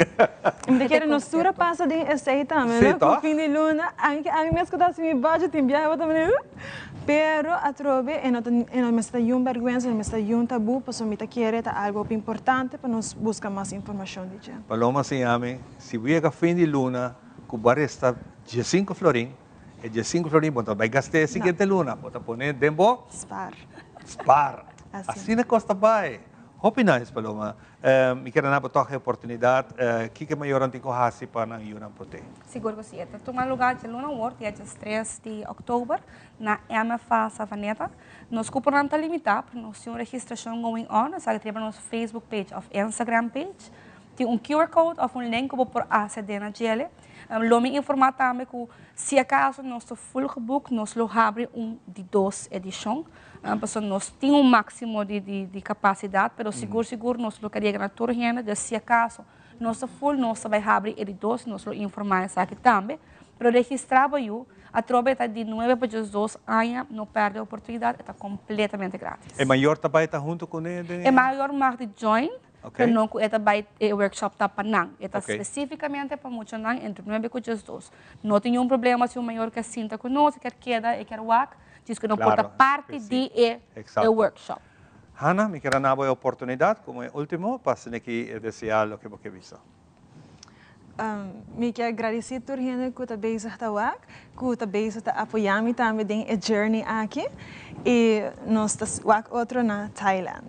Me quer nos sura passa de esse também, né? Com fim de luna, a mim mesmo que está assim, budget em viagem, eu também. Pero a trove não me está um vergonha, não me está um tabu, para me querer algo importante para nos buscar mais informação de já. Paloma se ame, se chega fim de luna, que o bar está 15 florin, e 15 florin, você vai gastar a seguinte luna, você põe dentro spar. Assim na costa vai. Hope nice, Paloma. Me quero na botar a oportunidade. Que maior antigo hasi para na Yuna Prote? Seguro que sim. Toma lugar de Luna World, dia 3 de outubro, na MFA Savaneta. Nos cupom não está limitado, nós temos registração going on, nós temos nosso Facebook page ou Instagram page. tem QR Code ou link para aceder na gele. Lo me informar também que se acaso nós full geboekt, nós lo abrir de 2 edições. Nós temos máximo de capacidade, mas seguro nós lo queria na toda gente, se acaso nós full, nós vai abrir de 2, nós lo informar isso aqui também. Mas registrar eu, a troca de 9 para 12 anos, não perde a oportunidade, está completamente grátis. É maior também está junto com ele? É maior mais de join. Okay. Pero não é vai workshop tá para não, é especificamente para muito não entre 9 e 12. Não tem problema se o maior que sinta conosco, quer queda e quer work, diz que não pode parte de workshop. Hannah, me quero dar a oportunidade como último para que desejar o que você visto. Me quero agradecer a toda gente que está bezig te work, que está bezig te apoiar me também a journey aqui e nós estamos work outro na Thailand.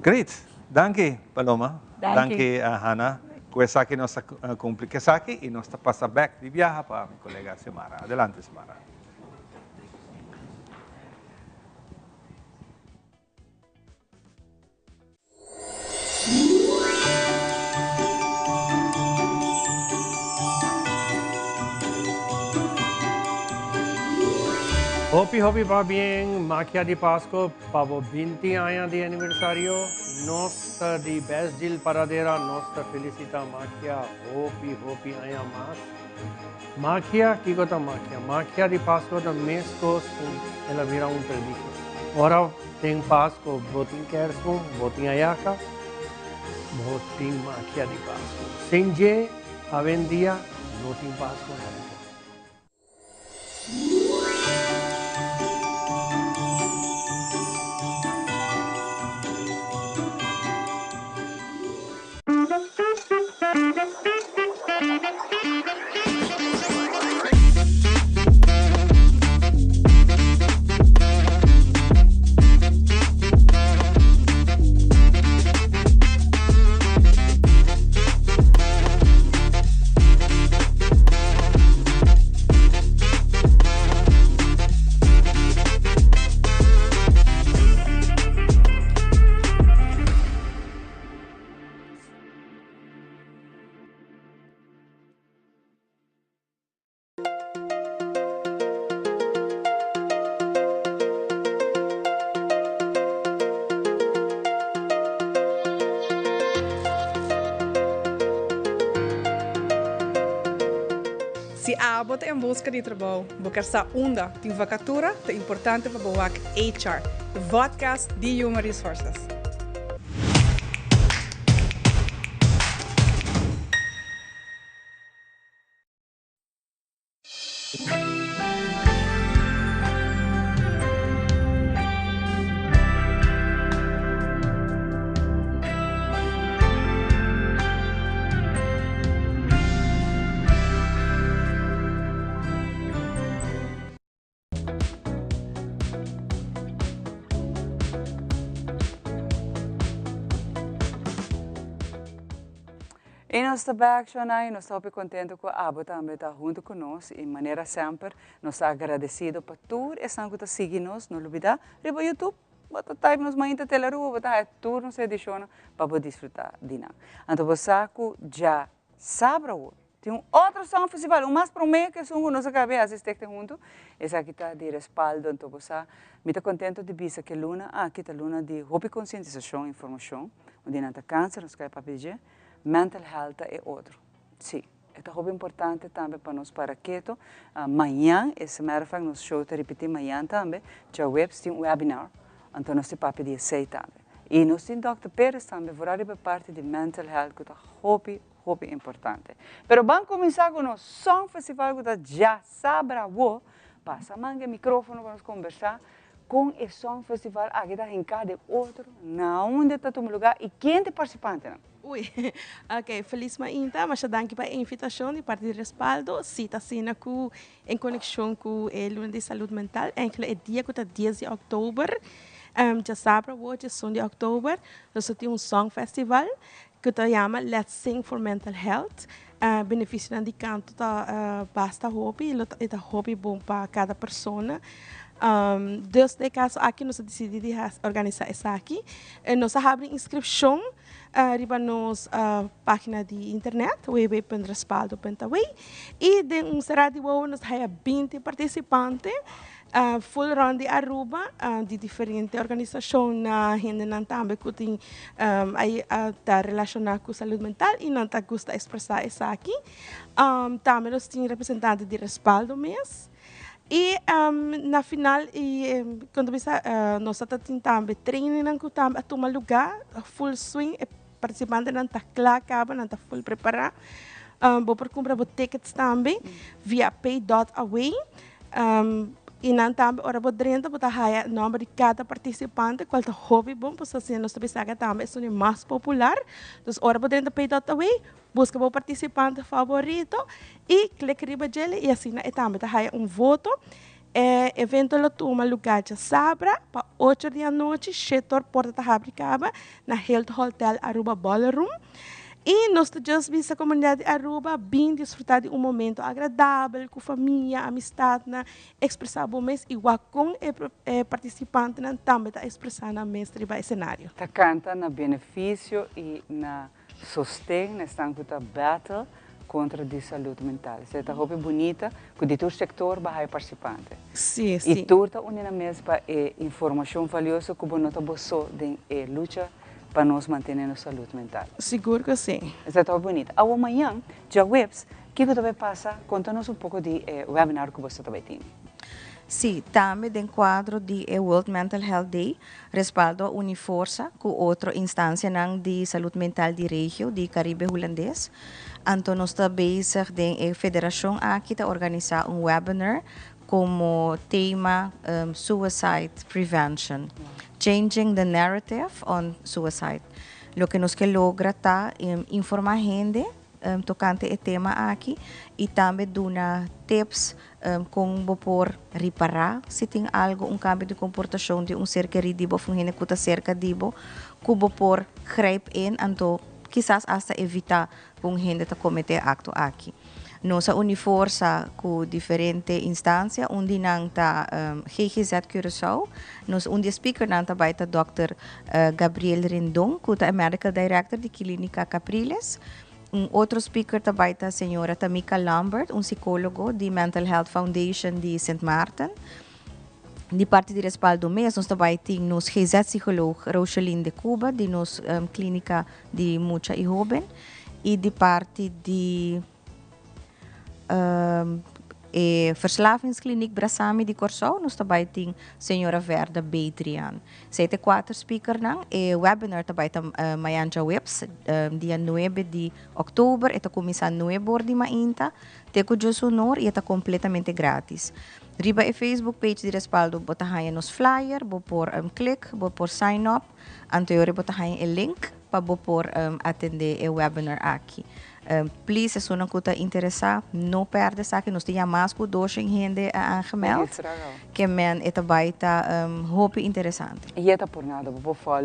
Great. Danke, Paloma. Danke, Hannah. Coisa que nós cumprimos aqui e nós passa back de viagem para minha colega Simara. Adelante, Simara. Hopi va bien, Maquia di Pasco, pavo 20 años de aniversario, nostra di best deal paradera, nostra felicita Maquia, Hopi años más. Maquia, ¿qué cosa Maquia? Maquia di Pasco da mescos, ela vira tradição. Ora tem Pasco, botin Kersmo, botin Ayaka, botin Maquia di Pasco. Senje, avendia, botin Pasco. Se a bota em busca de trabalho, buscar essa onda de vacatura é importante para o HR, the podcast de Human Resources. E nós estamos aqui, nós estamos contentes com a Abo também está junto conosco e de maneira sempre nós estamos agradecidos por tudo e estão que seguir-nos, não olvidar, e para YouTube, bota time nos mainta telerua, bota tudo nos edição para poder desfrutar de nós. Então você já sabe tem outro som festival, mais para mim que são nós acabei de assistir junto, esse aqui está de respaldo, então você me está contente de ver que Luna, aqui está Luna de Hopi Conscientização e Informação, onde não está câncer, nós queremos para pedir. Mental health é outro. Sim, é muito importante também para nós para que amanhã, esse mercado nos show te repetir amanhã também, já tem um webinar, então nós temos pedir sei também. E nós temos Dr. Pérez também, por parte de mental health, que é muito importante. Mas vamos começar com o som festival que já sabe passa manga microfone para nós conversar com o som festival aqui está em cada outro, na onde está todo lugar e quem é participante? Ui, ok, feliz mainta, mas danke para a invitação de parte de respaldo. Se está sendo em conexão com o Luna de Saúde Mental, é dia que está 10 de outubro, já sabe, hoje é de outubro, nós temos song festival que se chama Let's Sing for Mental Health. Benefício de canto basta hobby, é hobby bom para cada pessoa. Desde caso aqui nós decidimos organizar isso aqui, nós abrimos inscrição riba nos página de internet www.respaldo.way e de será de nós há 20 participantes full round de Aruba de diferentes organizações na gente não também que tem está relacionado com saúde mental e não está gosta expressar isso aqui também nós temos representantes de respaldo mesmo. E na final, quando nós estamos também treinando a tomar lugar, full swing, participante não está claro, não está full preparado. Vou comprar tickets também via pay.away. E não também, ora, vou dentro, vou dar o nome de cada participante, qual é o hobby bom, pois assim, nós também também é o mais popular. Então, ora, vou dentro pay.away, busca o participante favorito e clica riba dele e assim, também dá voto. Evento lo toma lugar de sábado, para 8 da noite, setor Porta da Abricaba, na Hilton Hotel Aruba Ballroom. E nós estamos vendo a comunidade Aruba bem desfrutar de momento agradável, com família, amistade, expressar bom mês, igual com participante também está expressando a mestre no cenário. Está canta na benefício e na sostém, estão com a battle contra a saúde mental. Isso é uma bonita, que de todo sector vai participante. Sim, sim. E toda uma mesma informação valiosa que você não só de luta para nós manter a saúde mental. Seguro que sim. Isso é tão bonito. Amanhã, dia webs, o que também passa? Conta-nos pouco de webinar que você também tem. Sim, também dentro do quadro do World Mental Health Day, respaldo Uniforça, com outra instância de saúde mental de região, de Caribe holandês. Então, nós estamos bezig com a federação aqui a organizar webinar como tema Suicide Prevention. Changing the narrative on suicide. Lo que nos que logra tá informar a gente tocante o tema aqui e também dar tips como por reparar se tem algo cambio de comportação de ser querido ou gente que está cerca de como por grijp in então quizás hasta evitar que gente está cometer acto aqui. Nossa Uniforça com diferentes instâncias, onde não está GGZ Curaçao, onde o speaker não está baita Dr. Gabriel Rendon, que é a Medical Director de Clínica Capriles. Outro speaker está baita a senhora Tamika Lambert, psicólogo de Mental Health Foundation de St. Martin. De parte de respaldo mês, nós também temos GZ Psicólogo Rocheline de Cuba, de nossa clínica de Mucha e Joven. E de parte de Verslavingskliniek Brasami de Corsau, nós também temos senhora Verda Beitrian. Sete 4 speaker e webinar também amanhã já webs, dia 9 de outubro, está começando 9 de mainta, tem com o honor e está completamente grátis. Riba e Facebook page de respaldo, bota nos flyer, vou por click, vou por sign up, anterior bota o link para vou por atender o webinar aqui. Please, se não está interessado, não perde essa que nós temos mais que 2 gente aangemeld. Que men esta baita hoop interessante. E é por nada, vou falar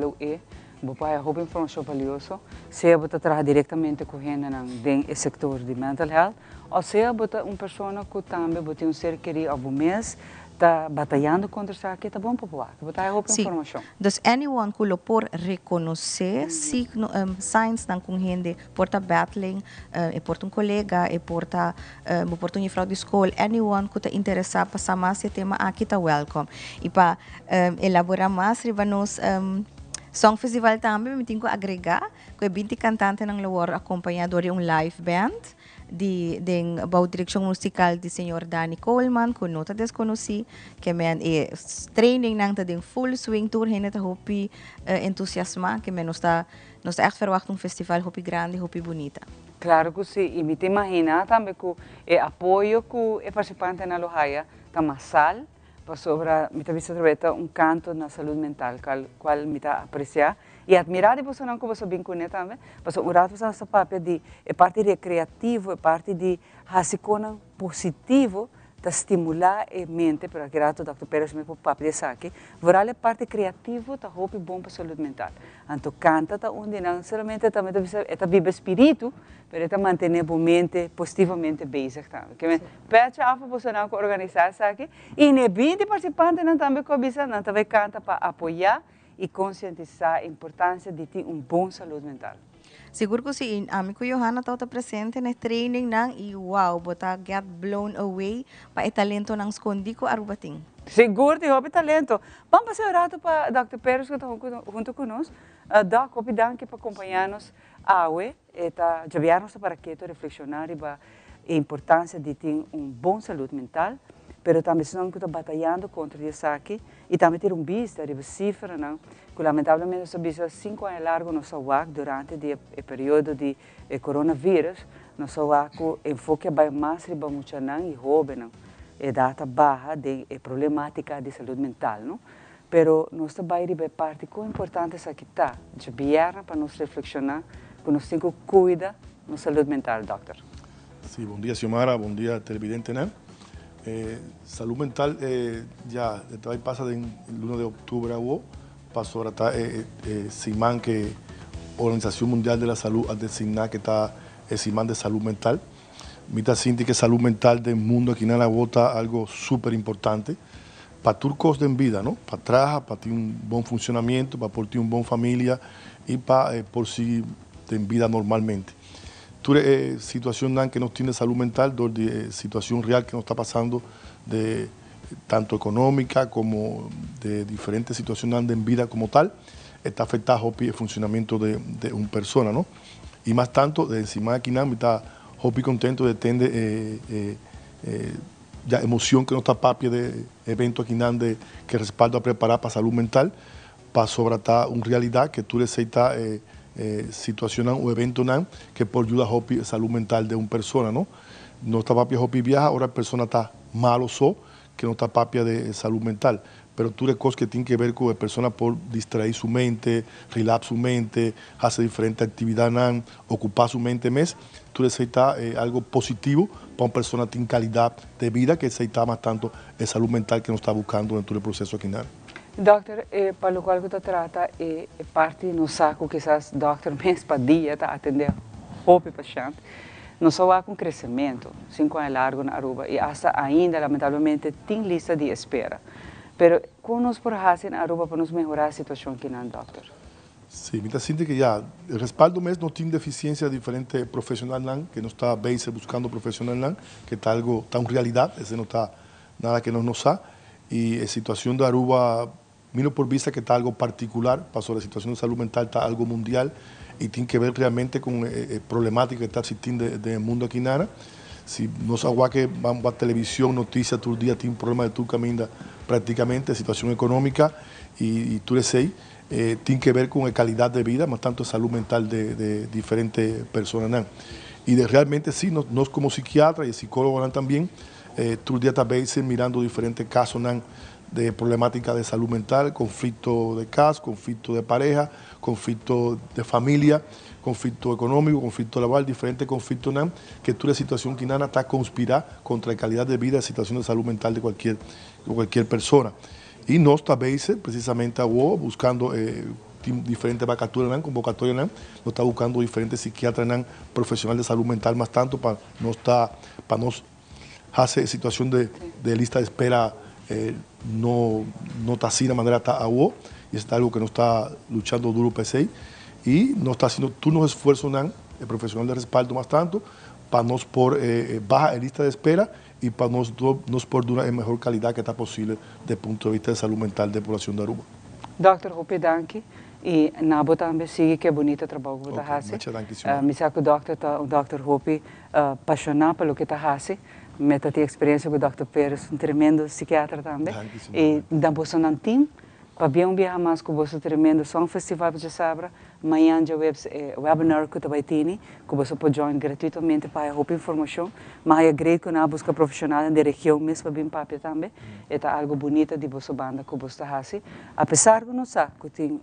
vou para a informação valiosa, se você trabalha diretamente com gente no setor de mental health, ou se você pessoa que também tem ser querido algum mês, está batalhando contra isso aqui, está bom para voar. Botar a informação. Então, anyone que lo por reconhecer signs não com gente, porta battling, e porta colega, e porta uma fraude de escola, anyone que está interessado passar mais esse tema aqui está welcome. E para elaborar mais, nos Song Festival também, me tenho que agregar, que 20 cantantes não lo acompanhador de live band. De direção musical de senhor Danny Coleman, que não está desconhecido, que é training nang de full swing tour, ele está hopi entusiasmado, que não está echt verwacht festival hopi grande, hopi bonita. Claro que sim, e me imagina também que o apoio que o participante na Lohaia está massal, para sobre me está vendo canto na saúde mental, qual me está apreciar. E admirar de você não que você vincula também, porque o rato essa parte de parte recreativo, parte de raciocínio positivo, ta estimular a mente, para que rato Dr. Pérez me pode papo dessa aqui, vorale parte criativo ta hopi bom para saúde mental. Anto canta ta onde não somente também ta vive espírito, mas ta manter a mente positivamente bezig também. Que me pede a você não organizar isso aqui e ne bem de participante não também cobiça não também canta para apoiar e conscientizar a importância de ter bom saúde mental. Siguro ko si amigo Johanna tao ta presente na training nang i wow, bota get blown away pa talento ng escondi ko arubating. Seguro, tem hobby talento. Vamos passar o rato para Dr. Pérez que está junto conosco. Doc, hobby danke para acompanhar-nos a UE, eta javiar-nos para que reflexionar sobre a importância de ter bom saúde mental, pero também estamos batalhando contra isso aqui e também ter vista de cifra, não? Que lamentavelmente essa vista 5 anos largo no SAWAC durante o período de coronavírus, no SAWAC enfoque vai mais riba muito não e hobby não. É data barra de problemática de saúde mental, não? Pero nós também riba parte que importante essa aqui tá, de biarna para nós reflexionar, que nós temos que cuidar da saúde mental, doutor. Sí, bom dia, Xiomara, bom dia, televidente, né? Salud mental ya pasa del 1 de octubre a vos, pasó ahora está CIMAN, que Organización Mundial de la Salud ha designado que está el CIMAN de salud mental. Mita siente que salud mental del mundo aquí en la bota algo súper importante para turcos de vida, ¿no? Para trabajar, para tener un buen funcionamiento, para por tener una buena familia y para por si de vida normalmente. Situación que no tiene salud mental, de situación real que nos está pasando, de tanto económica como de diferentes situaciones en vida como tal, está afectado el funcionamiento de una persona, ¿no? Y más tanto, de encima de aquí está hopi contento de tener ya emoción que no está papia de evento aquí que respalda a preparar para salud mental, para sobratar una realidad que tú necesitas situación o evento que por ayuda a salud mental de una persona, ¿no? No está papia hopi viaja, ahora la persona está malo que no está papia de salud mental. Pero tú eres cosas que tienen que ver con la persona por distraer su mente, relajar su mente, hacer diferentes actividades, ocupar su mente más. Tú necesitas algo positivo para una persona que tiene calidad de vida, que necesita más tanto de salud mental que no está buscando dentro del proceso aquí. Doctor, para lo cual você trata, parte no saco que essas doctor mês para dia está atender hope paciente. Não só há crescimento, 5 anos largo na Aruba e hasta ainda lamentavelmente tem lista de espera. Pero como nós por fazer na Aruba para nos melhorar a situação aqui na doctor? Sí, me siente que ya el respaldo mes no tiene deficiencia diferente profesional que no está base buscando profesional que está algo está en realidad, ese no está nada que nos da y la situación de Aruba miro por vista que está algo particular, pasó la situación de salud mental está algo mundial y tiene que ver realmente con problemática que está existiendo del mundo aquí nada. Si no sabes que vamos a televisión, noticias, todo el día tiene un problema de tu camino prácticamente, situación económica y tú decís, tiene que ver con la calidad de vida, más tanto salud mental de diferentes personas. Y realmente sí, nos como psiquiatra y psicólogo también, todo el día estás mirando diferentes casos de problemática de salud mental, conflicto de casa, conflicto de pareja, conflicto de familia, conflicto económico, conflicto laboral, diferentes conflictos que toda la situación que está conspirar contra la calidad de vida y situación de salud mental de cualquier persona. Y nos veces precisamente buscando diferentes vacaturas, convocatorias, nos está buscando diferentes psiquiatras profesionales de salud mental más tanto para nos hacer situación de lista de espera no está así de manera y es algo que nos está luchando duro PSI y nos está haciendo unos esfuerzos el profesional de respaldo más tanto para nos por baja en lista de espera y para nos por una mejor calidad que está posible desde el punto de vista de salud mental de la población de Aruba. Doctor, Hopi danke. E Nabo também sigue que é bonito o trabalho que você faz. Me sabe que o Dr. Hopi apaixonado pelo que está fazendo. Meta tem experiência com o Dr. Pérez, um tremendo psiquiatra também. E da bolsa não tem, para bem viajar mais com você tremendo só um festival de sabra amanhã já webinar que vai ter que você pode join gratuitamente para a informação mas é great que na busca profissional da região mesmo para bem papel também é algo bonito de você banda que você faz apesar que não sabe que tem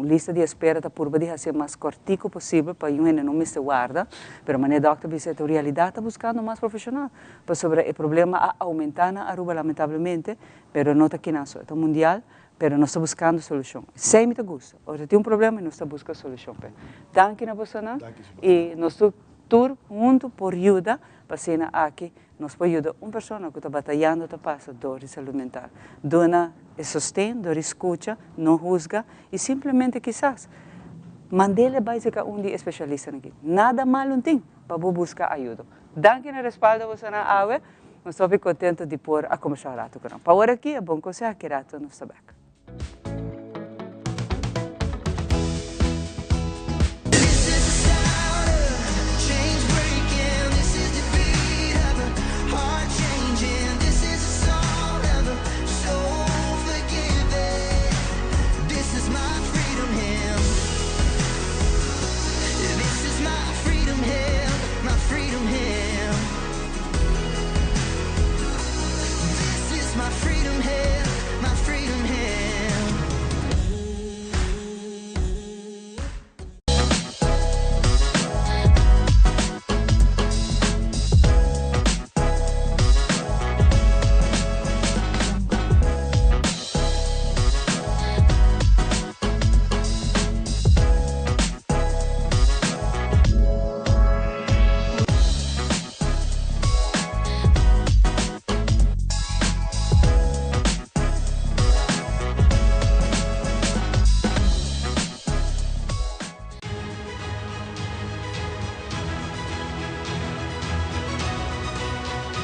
lista de espera da por de fazer mais cortico possível para um não me se guarda pero maneira doctor dice a realidade está buscando mais profissional para sobre o problema aumentar na Aruba lamentavelmente pero não está aqui na sua mundial pero não está buscando solução. Sem me gusta. Ora tem problema e não está buscando solução. Danke na você e nós tour junto por ajuda para ser aqui nós podemos ajudar uma pessoa que está batalhando está passa dor de saúde mental. Dona sostém, dor escuta, não juzga e simplesmente quizás mandele básica de especialista aqui. Nada mal não tem para buscar ajuda. Danke na respaldo você na água. Nós estamos contentes de pôr a começar a rato. Para agora aqui é bom que você que rato não está bem.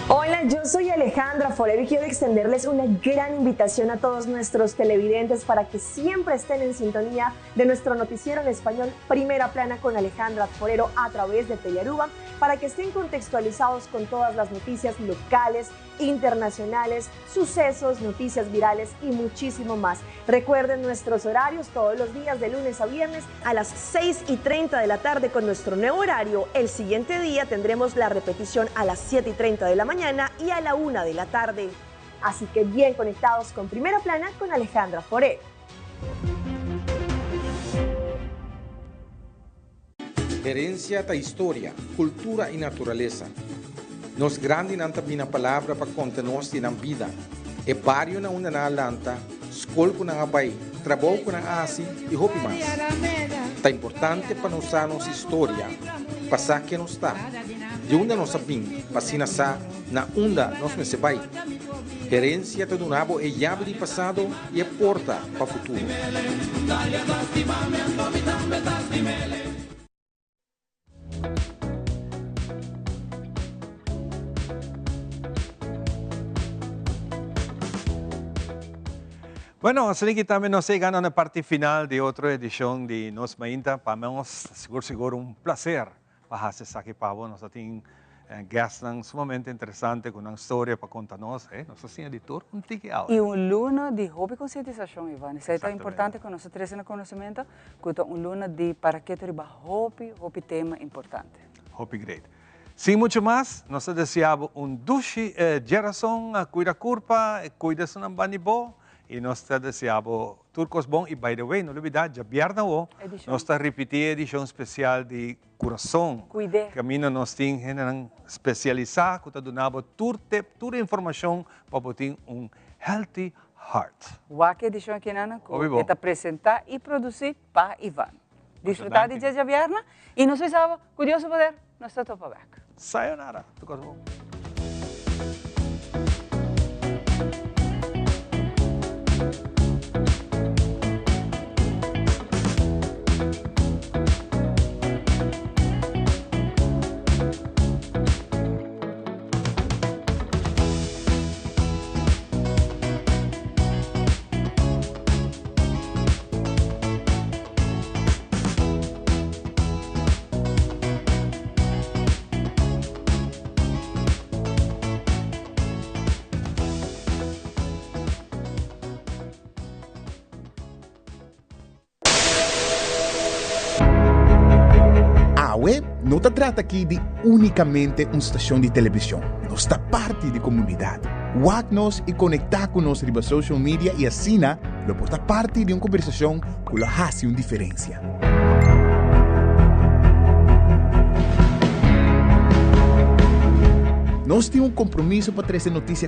Hola, yo soy Alejandra Forero y quiero extenderles una gran invitación a todos nuestros televidentes para que siempre estén en sintonía de nuestro noticiero en español Primera Plana con Alejandra Forero a través de Telearuba para que estén contextualizados con todas las noticias locales, internacionales, sucesos, noticias virales y muchísimo más. Recuerden nuestros horarios todos los días de lunes a viernes a las 6:30 de la tarde con nuestro nuevo horario. El siguiente día tendremos la repetición a las 7:30 de la mañana y a la 1 de la tarde. Así que bien conectados con Primera Plana con Alejandra Forero. Herencia da história, cultura e natureza. Nos grande nanta bina palavra para contar-nos de vida. E barrio na una na lanta, escola com na abai, trabalho com na asi e hopi mais. Tá importante para nós nossa história, passar que nos está. De onde nós sabemos, passina sa na onda nós me se vai. Herência do nabo é chave de passado e é porta para o futuro. Bueno, así que también nos llegando a la parte final de otra edición de Nos Mainta. Para nosotros, seguro un placer para hacer aquí para vos. Nos tienen guests sumamente interesantes con una historia para contarnos. Nos hacen editor un tiki out. Y un luna de hobby concientización, Iván. Eso es tan importante que nosotros tenemos conocimiento, que un luna de para qué te va hobby tema importante. Hobby great. Sin mucho más, nos deseamos un dushi geração, cuida curpa, cuida de un banibo. E nós deseamos turcos bom. E, by the way, não olvidar, já viernes nós está repetindo a edição especial de coração. Cuide. Caminho nós temos especializado, que está dando toda a informação para ter healthy heart. O que edição aqui, Nana, que apresentar e produzir para Ivan. Desfrutar de dia viernes e nós sábado, curioso poder, nós está topa back. Sayonara, turcos bom. não se trata aqui de unicamente uma estação de televisão. Nós está parte da comunidade. WAC-nos e conectar com nós riba social media e assim, lo porta parte de uma conversação que faz uma diferença. Nós temos um compromisso para trazer notícias